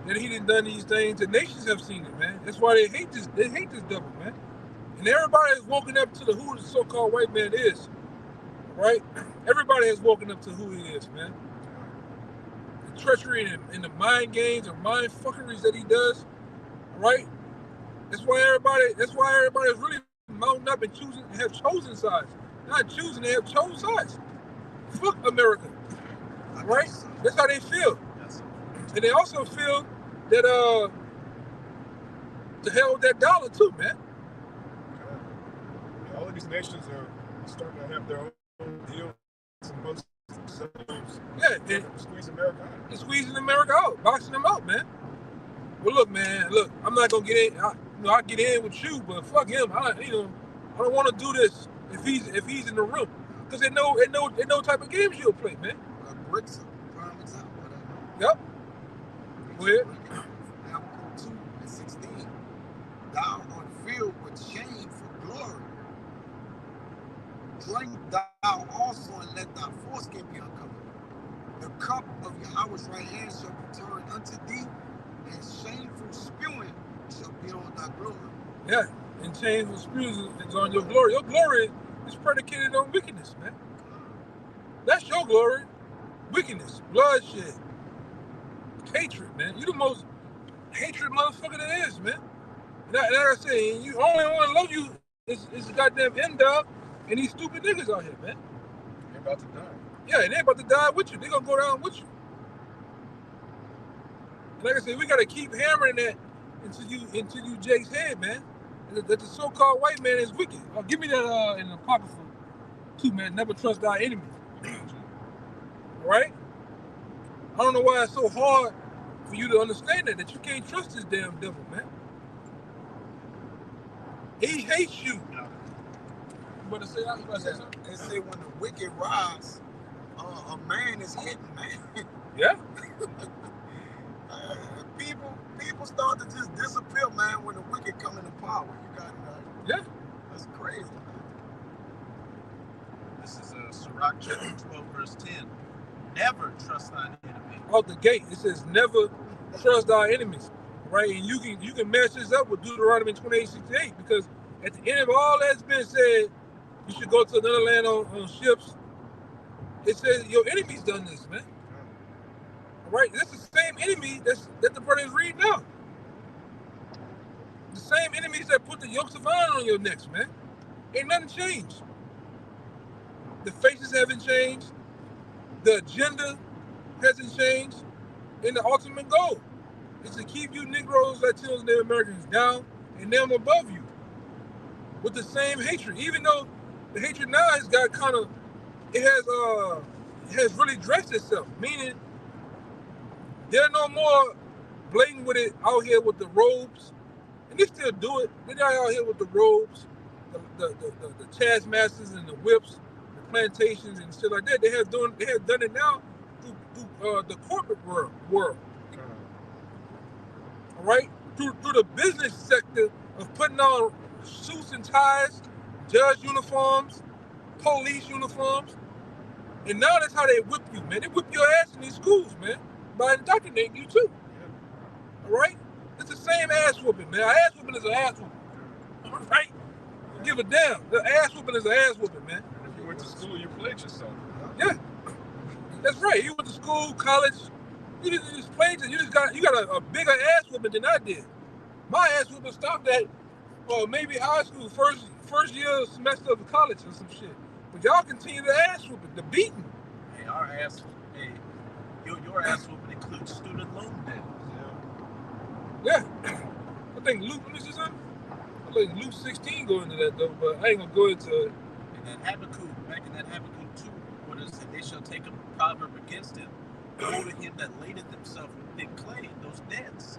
[SPEAKER 1] that he done done these things, the nations have seen it, man. That's why they hate this devil, man. And everybody has woken up to who the so-called white man is. Right? Everybody has woken up to who he is, man. The treachery and the mind games and mind fuckeries that he does. Right? That's why everybody is really mounting up and have chosen sides. Not choosing, they have chosen sides. Fuck America, right? That's how they feel. And they also feel that to hell with that dollar too, man.
[SPEAKER 3] All of these nations are starting to have their own deals amongst themselves.
[SPEAKER 1] Yeah,
[SPEAKER 3] they're squeezing America out.
[SPEAKER 1] They're squeezing America out, boxing them out, man. Well, look, man, I'm not gonna get in. I get in with you, but fuck him. I don't want to do this if he's in the room. Because they know type of games you'll play, man.
[SPEAKER 2] Bricks prime example.
[SPEAKER 1] Yep. Go ahead.
[SPEAKER 2] Habakkuk 2:16. Thou art filled with shame for glory. Drink thou also, and let thy foreskin be uncovered. The cup of Yahweh's right hand shall return unto thee, and shameful spewing shall be on thy glory.
[SPEAKER 1] Yeah, and shameful spewing is on your glory. Your glory is predicated on wickedness, man. That's your glory. Wickedness, bloodshed, hatred, man. You the most hatred motherfucker there is, man. And like I say, you only one love you is the goddamn N-Dog and these stupid niggas out here, man.
[SPEAKER 3] They're about to die.
[SPEAKER 1] Yeah, and they're about to die with you. They're gonna go down with you. And like I said, we gotta keep hammering that into you Jake's head, man. That the so-called white man is wicked. Give me that in the apocrypha too, man. Never trust thy enemies. Right? I don't know why it's so hard for you to understand that you can't trust this damn devil, man. He hates you. You better say that? You better say something?
[SPEAKER 2] They say when the wicked rise, a man is hidden, man.
[SPEAKER 1] Yeah.
[SPEAKER 2] People start to just disappear, man, when the wicked come into power. You got it, right?
[SPEAKER 1] Yeah.
[SPEAKER 2] That's crazy, man.
[SPEAKER 4] This is Sirach chapter 12, verse 10. Never trust thine enemy.
[SPEAKER 1] Out the gate, it says never trust our enemies. Right? And you can match this up with Deuteronomy 28:68, because at the end of all that's been said, you should go to another land on ships. It says your enemy's done this, man. All right? That's the same enemy that the brother is reading now. The same enemies that put the yokes of iron on your necks, man. Ain't nothing changed. The faces haven't changed. The agenda hasn't changed. And the ultimate goal is to keep you Negroes, Latinos, and Native Americans down and them above you with the same hatred. Even though the hatred now has got kind of, it has really dressed itself, meaning they're no more blatant with it out here with the robes, and they still do it. They're out here with the robes, the taskmasters and the whips, the plantations and shit like that. They have done it now through the corporate world. All right, through the business sector of putting on suits and ties, judge uniforms, police uniforms, and now that's how they whip you, man. They whip your ass in these schools, man, by indoctrinating you too. All right, it's the same ass whooping, man. An ass whooping is an ass whooping. All right, don't give a damn. The ass whooping is an ass whooping, man.
[SPEAKER 3] And if you went to school, you played yourself.
[SPEAKER 1] Yeah, that's right. You went to school, college. You just played. You got a bigger ass whooping than I did. My ass whooping stopped at maybe high school, first year semester of college or some shit. But y'all continue the ass whooping, the beating.
[SPEAKER 4] Hey, our ass. Hey, your ass whooping includes student loan debt.
[SPEAKER 1] Yeah. I think Luke. Let me see something. I think Luke 16 go into that though, but I ain't gonna go into it.
[SPEAKER 4] And that Habakkuk, back in that Habakkuk 2, what is it? They shall take a proverb against him. Woe to him that ladeth himself with thick clay, those debts.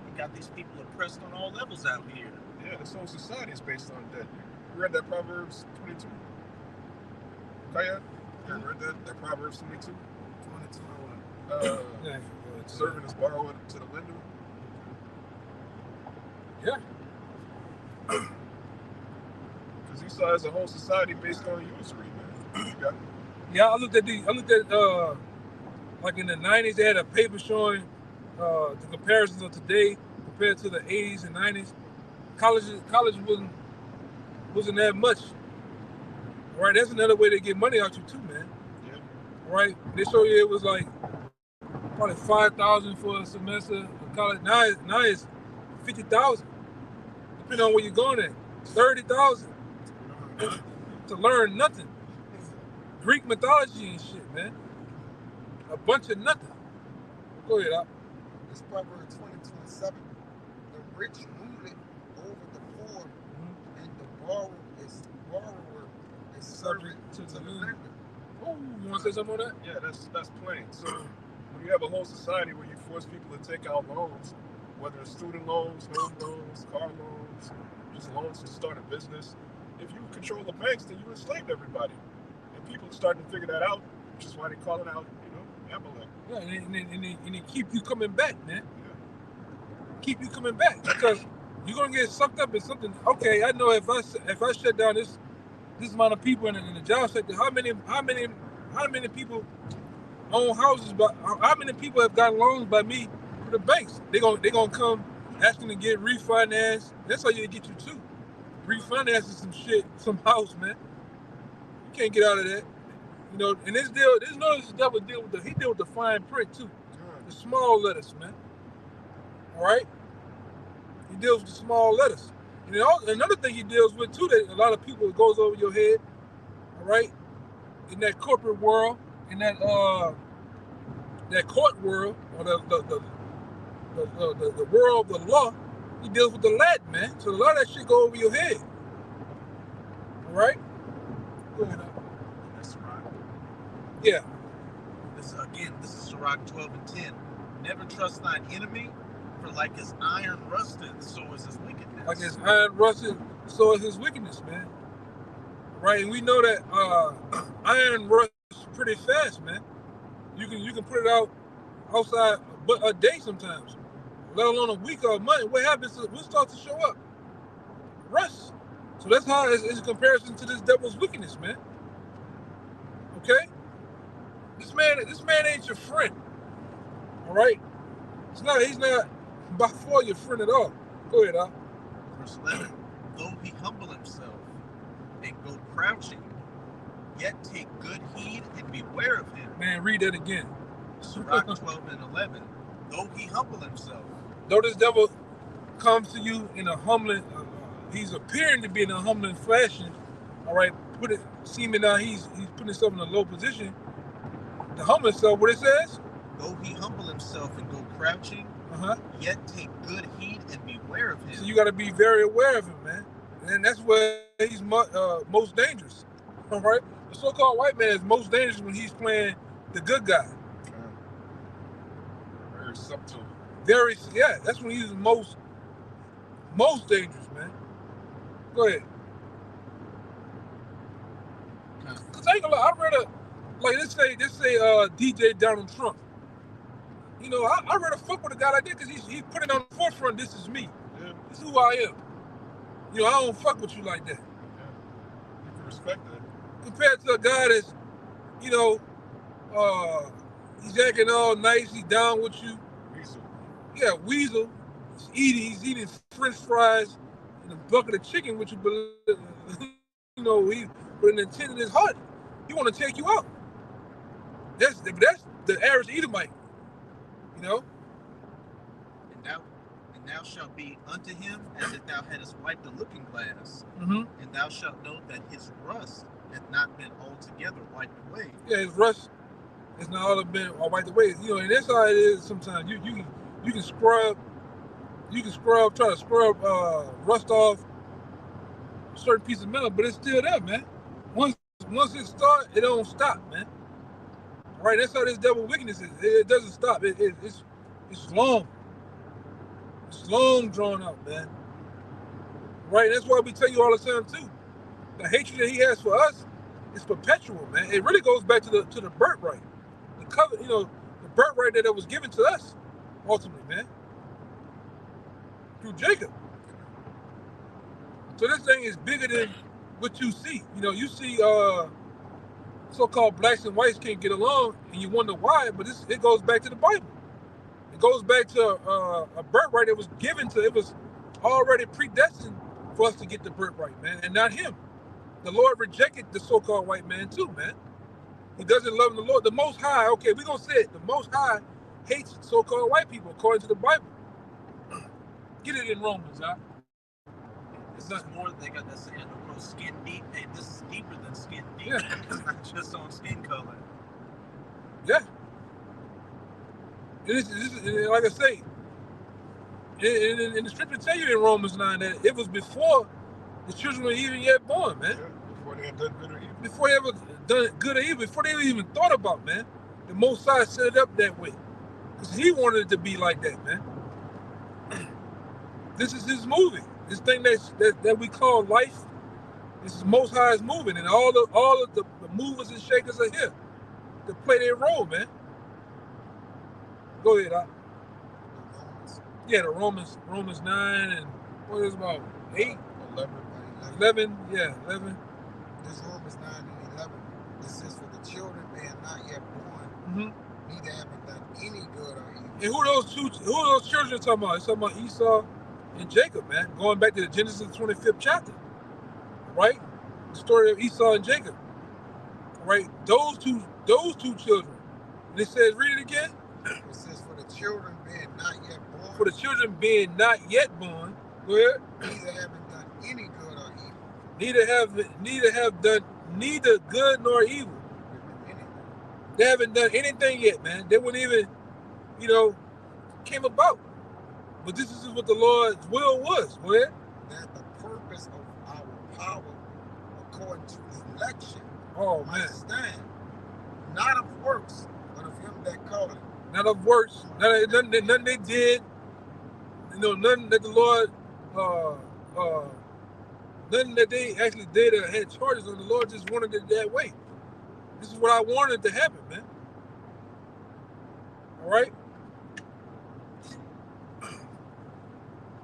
[SPEAKER 4] You got these people oppressed on all levels out here.
[SPEAKER 3] Yeah, this whole society is based on debt. You read that Proverbs 22? Kaya? You ever read that Proverbs 22?
[SPEAKER 2] 22.
[SPEAKER 3] Servant is borrowed to the lender.
[SPEAKER 1] Yeah.
[SPEAKER 3] Because he saw as a whole society based on usury, man.
[SPEAKER 1] Yeah, I looked at like in the 90s, they had a paper showing the comparisons of today compared to the 80s and 90s. College wasn't that much. All right, that's another way to get money out you too, man.
[SPEAKER 3] Yeah.
[SPEAKER 1] All right, they show you it was like probably $5,000 for a semester of college. Now it's $50,000, depending on where you're going at. $30,000 to learn nothing. Greek mythology and shit, man. A bunch of nothing. Go ahead, Al.
[SPEAKER 2] It's Proverbs 20:27. The rich rule it over the poor, and the borrower is subject to the lender.
[SPEAKER 1] Oh, you want to say something on that?
[SPEAKER 3] Yeah, that's plain. So when you have a whole society where you force people to take out loans, whether it's student loans, home loans, car loans, just loans to start a business, if you control the banks, then you enslaved everybody. And people are starting to figure that out, which is why they call it out, Amalek.
[SPEAKER 1] Yeah, and they keep you coming back, man.
[SPEAKER 3] Yeah.
[SPEAKER 1] Keep you coming back because you're gonna get sucked up in something. Okay, I know if I shut down this amount of people in the job sector, how many people own houses? But how many people have gotten loans by me for the banks? They gonna come asking to get refinanced. That's how you get you too. Refinancing some shit, some house, man. You can't get out of that. You know, and this devil deal with the fine print too. The small letters, man. All right? He deals with the small letters. And another thing he deals with too that a lot of people goes over your head, all right? In that corporate world, in that court world, or the the world of the law, he deals with the Latin, man. So a lot of that shit go over your head. All right? Go ahead.
[SPEAKER 4] That's right.
[SPEAKER 1] Yeah.
[SPEAKER 4] This is Sirach 12 and 10. Never trust thine enemy, for like his iron rusted, so is his wickedness.
[SPEAKER 1] Like his iron rusted, so is his wickedness, man. Right? And we know that iron rusts pretty fast, man. You can put it out outside but a day sometimes, let alone a week or a month. What happens? What starts to show up? Rust. So that's how it's in comparison to this devil's wickedness, man. Okay? This man ain't your friend. All right? He's not by far your friend at all. Go ahead, Al.
[SPEAKER 4] Verse 11. Though he humble himself and go crouching, yet take good heed and beware of him.
[SPEAKER 1] Man, read that again.
[SPEAKER 4] Sirach 12 and 11. Though he humble himself.
[SPEAKER 1] Though this devil comes to you in a humbling, he's appearing to be in a humbling fashion. All right, seeming now he's putting himself in a low position. To humble himself, what it says?
[SPEAKER 4] Though he humble himself and go crouching, yet take good heed and beware of him.
[SPEAKER 1] So you got to be very aware of him, man. And that's where he's most dangerous. All right, the so-called white man is most dangerous when he's playing the good guy.
[SPEAKER 3] Very subtle.
[SPEAKER 1] That's when he's most dangerous, man. Go ahead. Cause I rather, like let's say DJ Donald Trump. You know, I'd rather fuck with a guy like that because he's putting on the forefront. This is me.
[SPEAKER 3] Yeah.
[SPEAKER 1] This is who I am. You know, I don't fuck with you like that.
[SPEAKER 3] Yeah. You can respect that.
[SPEAKER 1] Compared to a guy that's, you know, he's acting all nice. He's down with you.
[SPEAKER 3] Weasel.
[SPEAKER 1] Yeah, weasel. He's eating French fries and a bucket of chicken with you, but you know, he with an intent in his heart. He want to take you out. That's the average Edomite. You know?
[SPEAKER 4] And thou shalt be unto him as if thou hadst wiped a looking glass.
[SPEAKER 1] Mm-hmm.
[SPEAKER 4] And thou shalt know that his rust hath not been altogether wiped away.
[SPEAKER 1] Yeah, his rust has not all been wiped away. You know, and that's how it is sometimes. You can scrub, try to scrub rust off a certain piece of metal, but it's still there, man. Once it starts, it don't stop, man. Right? That's how this devil wickedness is. It doesn't stop. It's long. It's long drawn out, man. Right? That's why we tell you all the time too. The hatred that he has for us is perpetual, man. It really goes back to the birthright, the covenant. You know, the birthright that was given to us, ultimately, man, through Jacob. So this thing is bigger than what you see. You know, you see so-called blacks and whites can't get along, and you wonder why. But it goes back to the Bible. It goes back to a birthright that was given to. It was already predestined for us to get the birthright, man, and not him. The Lord rejected the so-called white man too, man. He doesn't love the Lord. The Most High, okay, we're going to say it. The Most High hates so-called white people, according to the Bible. Get it in Romans, huh?
[SPEAKER 4] It's not more, they got that saying, no skin deep. Hey, this is deeper than skin deep.
[SPEAKER 1] Yeah.
[SPEAKER 4] It's not just on skin color.
[SPEAKER 1] Yeah. Like I say, in the scripture tell you in Romans 9 that it was before the children were even yet born, man.
[SPEAKER 3] Yeah, before they had done good or evil.
[SPEAKER 1] Before they ever done good or evil, before they even thought about, man. The Most High set it up that way. Because he wanted it to be like that, man. This is his movie. This thing that we call life, this is Most High's moving, and all of the movers and shakers are here to play their role, man. Go ahead, Yeah, the Romans 9 and what is it about 8? 11, yeah, 11.
[SPEAKER 2] This Romans 9 and 11. It says, for the children being not yet born, neither having done any good or evil.
[SPEAKER 1] And who are those children talking about? It's talking about Esau and Jacob, man. Going back to the Genesis 25th chapter, right? The story of Esau and Jacob, right? Those two children. And it says, read it again.
[SPEAKER 2] It says, for the children being not yet born.
[SPEAKER 1] For the children being not yet born. Go ahead.
[SPEAKER 2] Neither having done any good or evil.
[SPEAKER 1] Neither have done neither good nor evil. They haven't done anything yet, man. They wouldn't even, came about. But this is what the Lord's will was. Go ahead.
[SPEAKER 2] That the purpose of our power, according to election,
[SPEAKER 1] might
[SPEAKER 2] stand, not of works, but of him that called it.
[SPEAKER 1] Not of works. Nothing they did. Nothing that the Lord, nothing that they actually did or had charges on. The Lord just wanted it that way. This is what I wanted to happen, man. All right?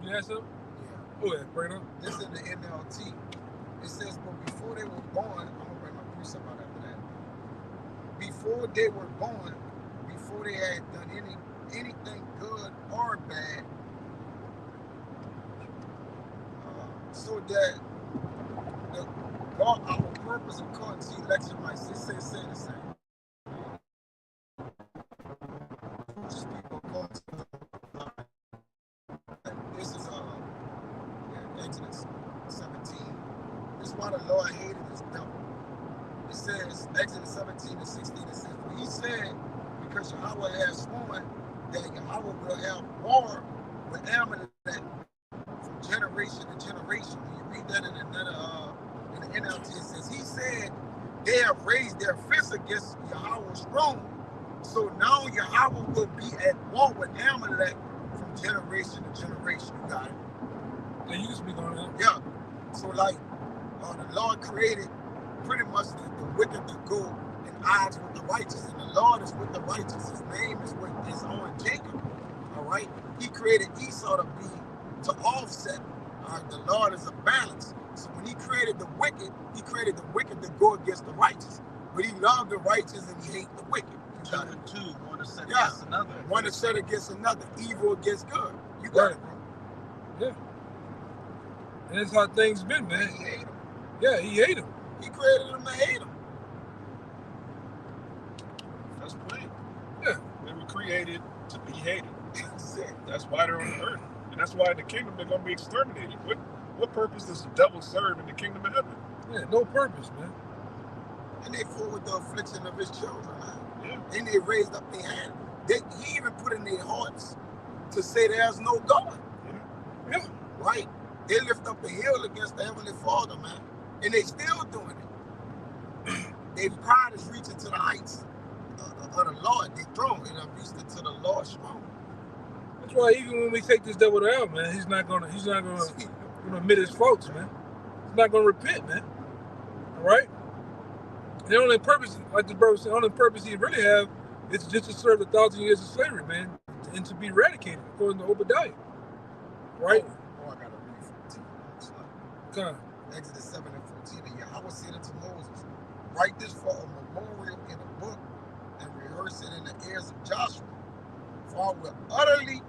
[SPEAKER 1] You have something?
[SPEAKER 2] Yeah.
[SPEAKER 1] Go ahead, bring it up.
[SPEAKER 2] This is the NLT. It says, but before they were born, I'm going to bring my precept out after that. Before they were born, before they had done anything good or bad, so that God, our purpose according to election rights, it says say the same. Just people according to this is Exodus 17. This is why the Lord hated this devil. It says Exodus 17 and 16. It says, well, he said, because Yahweh has sworn that Yahweh will have war with Amalek from generation to generation. When you read that in another in the NLT, it says he said they have raised their fist against Yahweh's throne. So now Yahweh will be at war with Amalek from generation to generation. You got it?
[SPEAKER 1] Yeah, you can speak on that.
[SPEAKER 2] Yeah. So like the Lord created pretty much the wicked to go and odds with the righteous, and the Lord is with the righteous. His name is with his own Jacob. All right. He created Esau to offset. All right. The Lord is a balance. So when he created the wicked to go against the righteous. But he loved the righteous and he hated the wicked.
[SPEAKER 4] Two and two, one to set against another.
[SPEAKER 2] One to set against another, evil against good. You got it, bro.
[SPEAKER 1] Yeah. And that's how things been, man.
[SPEAKER 2] He hate him.
[SPEAKER 1] Yeah, he hate him.
[SPEAKER 2] He created him to hate him.
[SPEAKER 3] That's plain.
[SPEAKER 1] Yeah.
[SPEAKER 3] They were created to be hated.
[SPEAKER 2] That's it.
[SPEAKER 3] That's why they're on the earth. And that's why in the kingdom they're going to be exterminated. What purpose does the devil serve in the kingdom of heaven?
[SPEAKER 1] Yeah, no purpose, man.
[SPEAKER 2] And they fought with the affliction of his children, man.
[SPEAKER 3] Yeah.
[SPEAKER 2] And they raised up their hand. He even put in their hearts to say there's no God.
[SPEAKER 1] Yeah.
[SPEAKER 2] Right? They lift up a hill against the Heavenly Father, man. And they still doing it. Their pride is reaching to the heights of the Lord. They throne and have reached it to the Lord's throne.
[SPEAKER 1] That's why even when we take this devil out, man, he's not gonna admit his faults, man. He's not gonna repent, man. All right? The only purpose, like the brother said, the only purpose he really have is just to serve the 1,000 years of slavery, man, and to be eradicated, according to Obadiah. Right?
[SPEAKER 2] Oh, I gotta read 14.
[SPEAKER 1] Come.
[SPEAKER 2] Exodus 7 and 14. And Yahweh said unto Moses, write this for a memorial in a book and rehearse it in the ears of Joshua. For I will utterly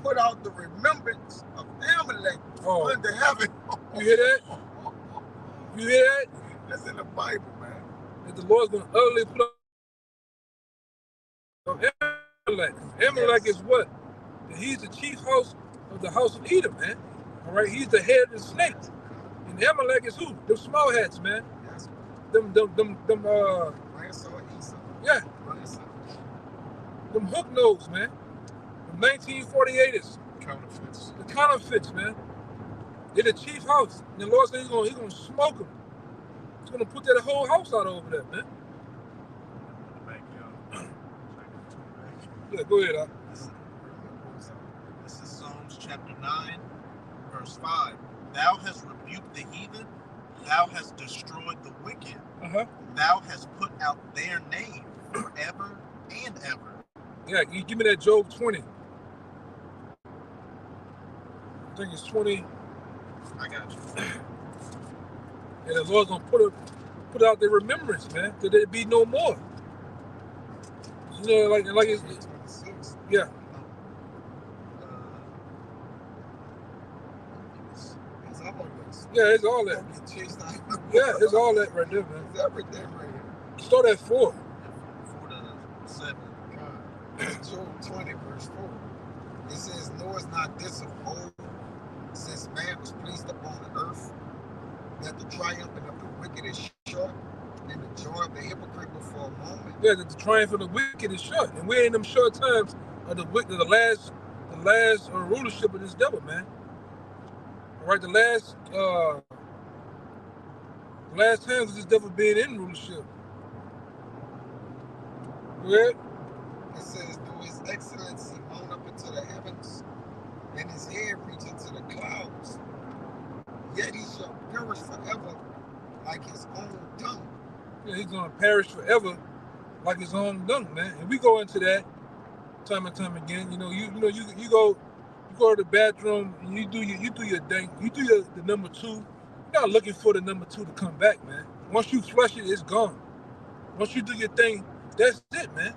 [SPEAKER 2] put out the remembrance of Amalek under heaven.
[SPEAKER 1] You hear that? You hear that?
[SPEAKER 2] That's in the Bible, man.
[SPEAKER 1] That the Lord's going to utterly put out Amalek. Amalek is what? He's the chief house of the house of Edom, man. All right? He's the head of the snake. And Amalek is who? Them small hats, man.
[SPEAKER 2] Yes.
[SPEAKER 1] Them
[SPEAKER 2] Grandson Esau.
[SPEAKER 1] Yeah.
[SPEAKER 2] Grandson.
[SPEAKER 1] Them hook nose, man. The 1948ers.
[SPEAKER 3] Counterfeits.
[SPEAKER 1] The counterfeits, man. They're the chief house. And the Lord said he's gonna smoke them. He's gonna put that whole house out over there, man. Yeah, go ahead,
[SPEAKER 4] This is Psalms chapter 9, verse 5. Thou hast rebuked the heathen, thou hast destroyed the wicked, thou hast put out their name forever and ever.
[SPEAKER 1] Yeah, you give me that Job 20. I think it's 20.
[SPEAKER 4] I got you.
[SPEAKER 1] And the Lord's gonna put out their remembrance, man, that there be no more. You know, like it's
[SPEAKER 2] 26.
[SPEAKER 1] yeah.
[SPEAKER 2] It's all this.
[SPEAKER 1] Yeah, it's all that. Yeah, it's all that right there, man.
[SPEAKER 2] It's everything right here.
[SPEAKER 1] Start at 4.
[SPEAKER 4] 4 to 7.
[SPEAKER 2] It's Job 20, verse 4. It says, knowest not this of old, since man was placed upon the earth, that the triumphing of the wicked is short, and the joy of the hypocrite but for a moment.
[SPEAKER 1] Yeah, the triumph of the wicked is short, and we're in them short times of the last rulership of this devil, man. All right, the last times of this devil being in rulership. Go ahead.
[SPEAKER 2] It says, "Though his excellency mount up into the heavens, and his head reach into the clouds, yet he shall perish forever like his own dung."
[SPEAKER 1] Yeah, he's gonna perish forever like his own dung, man. And we go into that time and time again. You go to the bathroom and you do your thing. You do the number two. You're not looking for the number two to come back, man. Once you flush it, it's gone. Once you do your thing, that's it, man.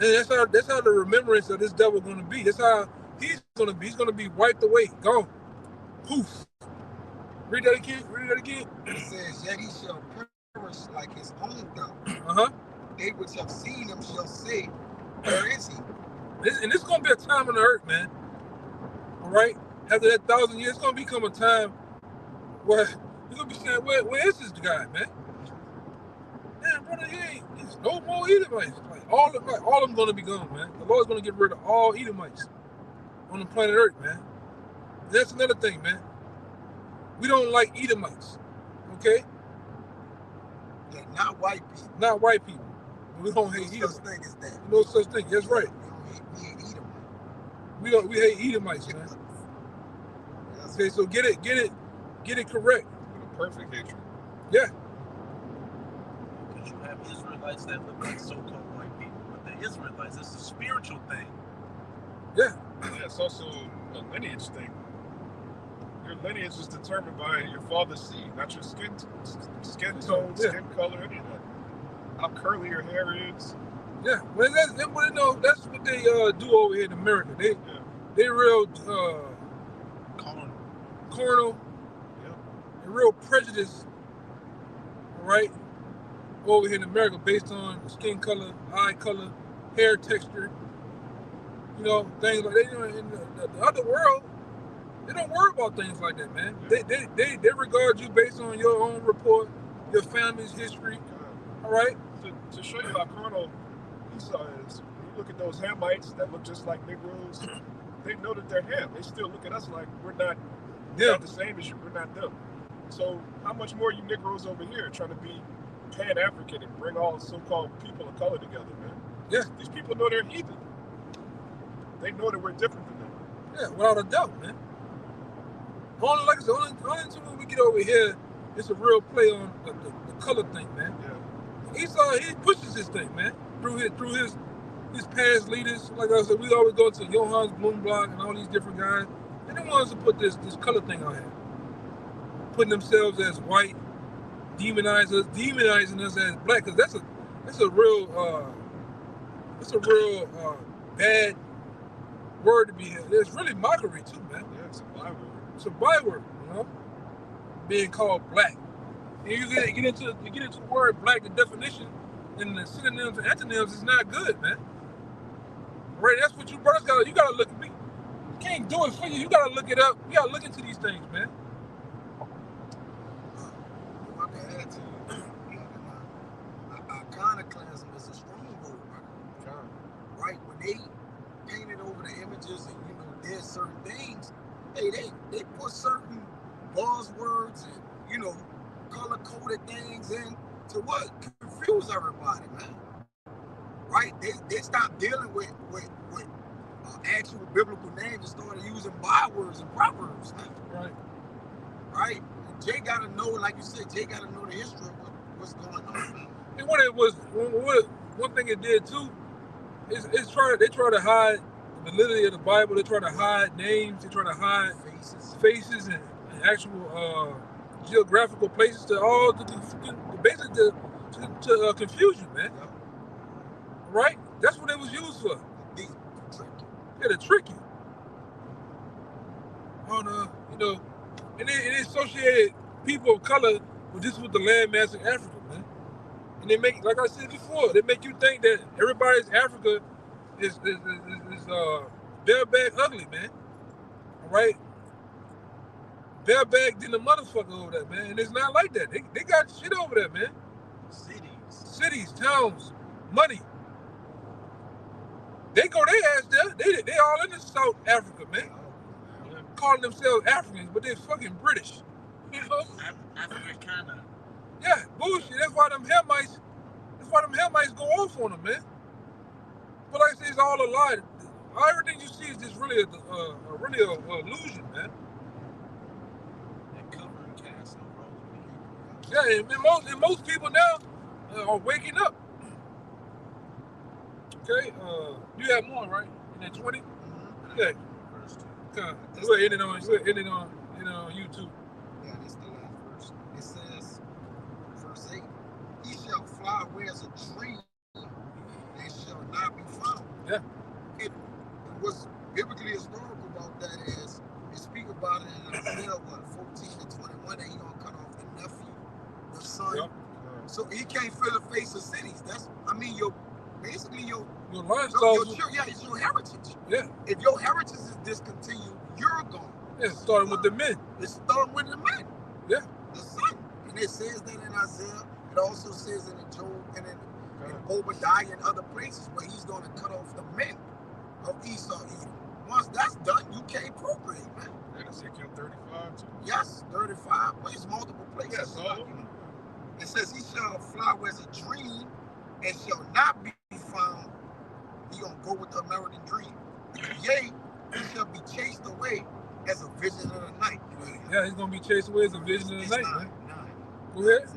[SPEAKER 1] And that's how the remembrance of this devil gonna be. That's how he's gonna be. He's gonna be wiped away, gone, poof. Read that again.
[SPEAKER 2] It says, "Yet he shall perish like his own dung. They which have seen him shall say, where is he?"
[SPEAKER 1] And this is gonna be a time on the earth, man. All right. After that 1,000 years, it's gonna become a time where you're gonna be saying, "Where is this guy, man?" Man, brother, there's no more Edomites. Like all of them gonna be gone, man. The Lord's gonna get rid of all Edomites on the planet Earth, man. And that's another thing, man. We don't like Edomites, okay?
[SPEAKER 2] Yeah, not white people.
[SPEAKER 1] Not white people. But we don't hate Edomites.
[SPEAKER 2] No such thing as that.
[SPEAKER 1] No such thing. That's right.
[SPEAKER 2] We hate Edomites.
[SPEAKER 1] We hate Edomites, man. Okay, so get it correct.
[SPEAKER 3] With a perfect hatred.
[SPEAKER 1] Yeah.
[SPEAKER 4] Because you have Israelites that look like so-called white people, but the Israelites, it's a spiritual thing.
[SPEAKER 1] Yeah.
[SPEAKER 3] Yeah, it's also a lineage thing. Your lineage is determined by your father's seed, not your skin tone, skin color, any of that. How curly your hair is.
[SPEAKER 1] Yeah, well, that's what they do over here in America. They real carnal, and real prejudiced, right? Over here in America, based on skin color, eye color, hair texture, things like that. In the other world, they don't worry about things like that, man. They regard you based on your own report, your family's history. All right.
[SPEAKER 3] To show you how carnal Esau is, when you look at those Hamites that look just like Negroes, they know that they're Ham. They still look at us like we're not the same as you. We're not them. So how much more you Negroes over here trying to be Pan-African and bring all so-called people of color together, man?
[SPEAKER 1] Yeah.
[SPEAKER 3] These people know they're heathen. They know that we're different from them.
[SPEAKER 1] Yeah, without a doubt, man. Only when we get over here, it's a real play on the color thing, man.
[SPEAKER 3] Yeah.
[SPEAKER 1] Esau, he pushes this thing, man, through his past leaders. Like I said, we always go to Johannes Bloomberg and all these different guys. They're the ones who put this color thing on here, putting themselves as white, demonizing us as black, because that's a real bad word to be here. It's really mockery too, man.
[SPEAKER 3] Yeah, it's a byword.
[SPEAKER 1] It's a byword, being called black. And you get into the word black, the definition and the synonyms and antonyms is not good, man. Right? That's what you brothers got. You gotta look at me. You can't do it for you. You gotta look it up. You gotta look into these things, man.
[SPEAKER 2] I can add to you. Iconoclasm is a strong word, right? When they painted over the images and did certain things, they put certain buzzwords and color-coded things in to what? Confuse everybody, man. Right? They stopped dealing with actual biblical names and started using bywords and proverbs, man. Right? And Jay got to know, like you said, Jay got to know the history of what's going on, man.
[SPEAKER 1] And one thing it did too is they try to hide the validity of the Bible. They try to hide names. They try to hide faces and actual geographical places basically to confusion, man. Right? That's what it was used for. Yeah, to trick you. And they associated people of color with the landmass of Africa, man. And they make, like I said before, they make you think that everybody's Africa is bareback ugly, man. All right? Bareback than the motherfucker over there, man. And it's not like that. They got shit over there, man. Cities, towns, money. They go their ass there. They all in the South Africa, man.
[SPEAKER 3] Yeah.
[SPEAKER 1] Calling themselves Africans, but they're fucking British. You know?
[SPEAKER 4] Africana.
[SPEAKER 1] Yeah, bullshit. That's why them Hamites go off on them, man. But like I say, it's all a lie. Everything you see is just really a illusion, man.
[SPEAKER 4] That covering cast over all the people.
[SPEAKER 1] Yeah, and most people now are waking up. Okay, you have more, right? In that 20?
[SPEAKER 4] Mm-hmm.
[SPEAKER 1] Yeah.
[SPEAKER 4] First two.
[SPEAKER 1] Okay. We're ending on YouTube.
[SPEAKER 2] Yeah, this is the last verse. It says, verse 8, he shall fly away as a dream and shall not be found.
[SPEAKER 1] Yeah.
[SPEAKER 2] What's biblically historical about that is they speak about it in Isaiah 14 and 21 that he gonna cut off the nephew, the son.
[SPEAKER 1] Yep.
[SPEAKER 2] So he can't fill the face of cities. Your
[SPEAKER 1] lifestyle.
[SPEAKER 2] it's your heritage.
[SPEAKER 1] Yeah.
[SPEAKER 2] If your heritage is discontinued, you're gone.
[SPEAKER 1] Yeah, starting with the men.
[SPEAKER 2] It's starting with the men.
[SPEAKER 1] Yeah.
[SPEAKER 2] The son. And it says that in Isaiah. It also says in Job and in Obadiah and other places where he's going to cut off the men of Esau. Once that's done, you can't procreate, man.
[SPEAKER 3] And Ezekiel 35 too.
[SPEAKER 2] Yes, 35. Well, it's multiple places.
[SPEAKER 3] Yes,
[SPEAKER 2] it says he shall fly as a dream and shall not be found. He gonna go with the American dream. Yea, he shall be chased away as a vision of the night.
[SPEAKER 1] Yeah, he's gonna be chased away as a vision of the night, man.
[SPEAKER 2] 9.
[SPEAKER 1] Go ahead.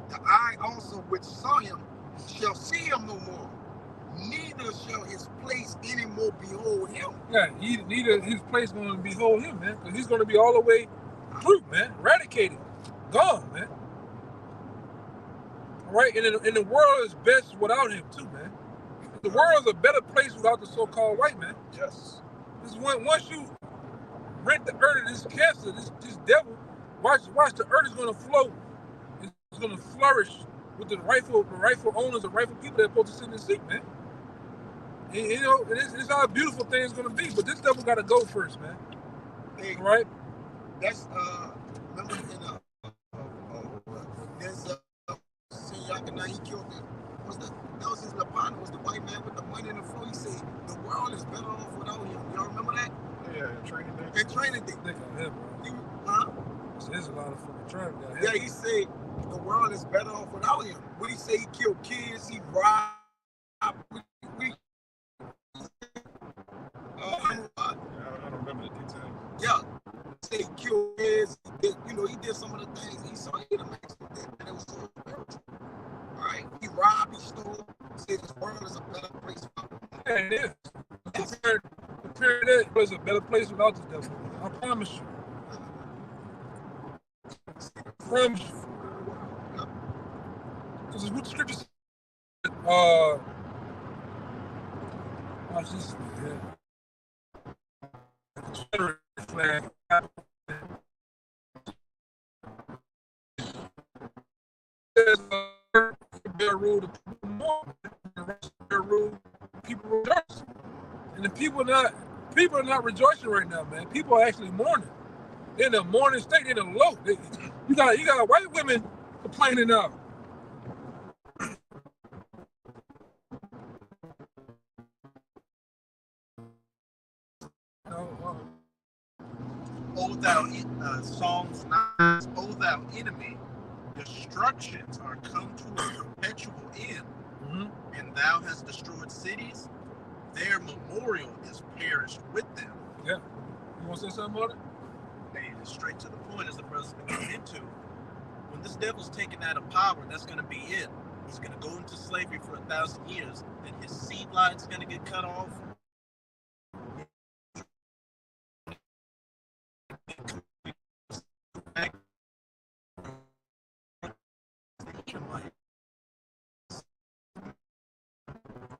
[SPEAKER 2] The eye also which saw him shall see him no more. Neither shall his place any more behold him.
[SPEAKER 1] Yeah, neither his place going to behold him, man, because he's going to be all the way through, man, eradicated, gone, man. All right, and the world is best without him too, man. The world is a better place without the so-called white man.
[SPEAKER 3] Yes.
[SPEAKER 1] This once you rid the earth of this cancer, this devil, watch the earth is going to flow. It's going to flourish with the rightful owners, the rightful people that are supposed to sit in the seat, man. And, you know, it's how a beautiful thing is going to be, but this devil got to go first, man.
[SPEAKER 2] Hey,
[SPEAKER 1] right?
[SPEAKER 2] That's remember in there's Yakana, he killed it. That was his Lapana, was the white man with the money in the floor. He said the world is better off without him. Y'all remember that?
[SPEAKER 3] Yeah, Training Day.
[SPEAKER 2] And Training Day.
[SPEAKER 1] They got him, bro.
[SPEAKER 2] Huh?
[SPEAKER 1] There's a lot of fucking traffic out here.
[SPEAKER 2] Yeah, he said the world is better off without him. What he say? He killed kids. He robbed.
[SPEAKER 3] I don't remember the details.
[SPEAKER 2] Yeah, say he killed kids. He did some of the things. He saw he did a mix with that, and it was so spiritual. All right, he robbed. He stole. Said this world is a better place.
[SPEAKER 1] Yeah, it is. Compared to that, it's a better place without the devil. I promise you. Because what the scripture says, watch this, yeah. The Confederate flag. Bear rule, the people mourn, bear rule, people rejoice. And the people are not rejoicing right now, man. People are actually mourning. They're in a mourning state, they're in a low. You got white women complaining now.
[SPEAKER 4] O thou Psalms 9, O thou enemy, destructions are come to a perpetual end, and thou hast destroyed cities, their memorial is perished with them.
[SPEAKER 1] Yeah. You want to say something about it?
[SPEAKER 4] Hey, straight to the point, as the brother's been getting into. When this devil's taken out of power, that's going to be it. He's going to go into slavery for 1,000 years, then his seed line's going to get cut off.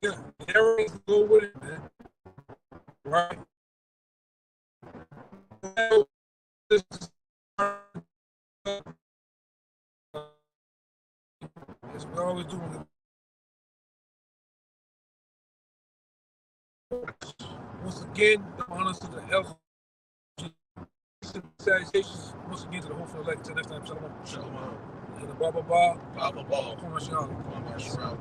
[SPEAKER 1] Yeah, everyone's go with it, man. Right? As we always do. Once again, honors to the health. Salutations once again to the whole for elect. Until next time, shalom.
[SPEAKER 3] Shalom.
[SPEAKER 1] And the blah blah blah.
[SPEAKER 3] Blah, blah, blah.
[SPEAKER 1] Come on, shalom.